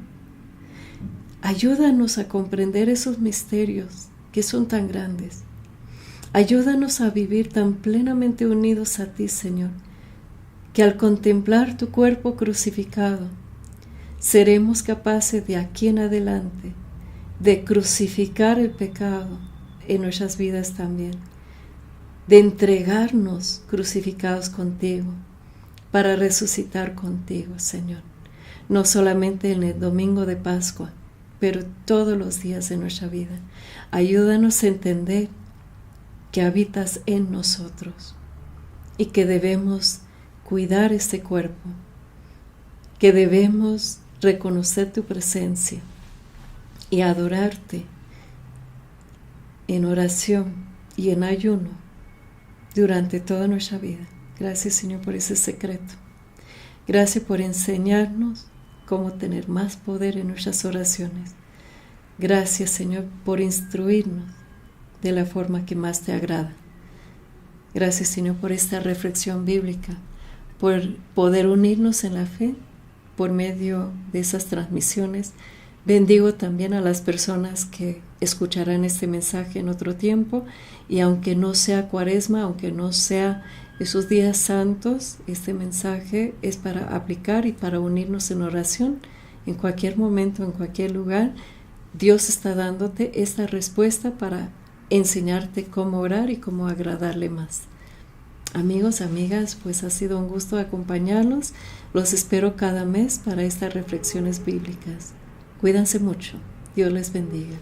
Ayúdanos a comprender esos misterios que son tan grandes. Ayúdanos a vivir tan plenamente unidos a ti, Señor, que al contemplar tu cuerpo crucificado, seremos capaces de aquí en adelante de crucificar el pecado en nuestras vidas también, de entregarnos crucificados contigo para resucitar contigo, Señor, no solamente en el domingo de Pascua, pero todos los días de nuestra vida. Ayúdanos a entender que habitas en nosotros y que debemos cuidar este cuerpo, que debemos reconocer tu presencia y adorarte en oración y en ayuno durante toda nuestra vida. Gracias, Señor, por ese secreto. Gracias por enseñarnos cómo tener más poder en nuestras oraciones. Gracias, Señor, por instruirnos de la forma que más te agrada. Gracias, Señor, por esta reflexión bíblica, por poder unirnos en la fe por medio de esas transmisiones. Bendigo también a las personas que escucharán este mensaje en otro tiempo, y aunque no sea Cuaresma, aunque no sea esos días santos, este mensaje es para aplicar y para unirnos en oración en cualquier momento, en cualquier lugar. Dios está dándote esta respuesta para enseñarte cómo orar y cómo agradarle más. Amigos, amigas, pues ha sido un gusto acompañarlos. Los espero cada mes para estas reflexiones bíblicas. Cuídense mucho. Dios les bendiga.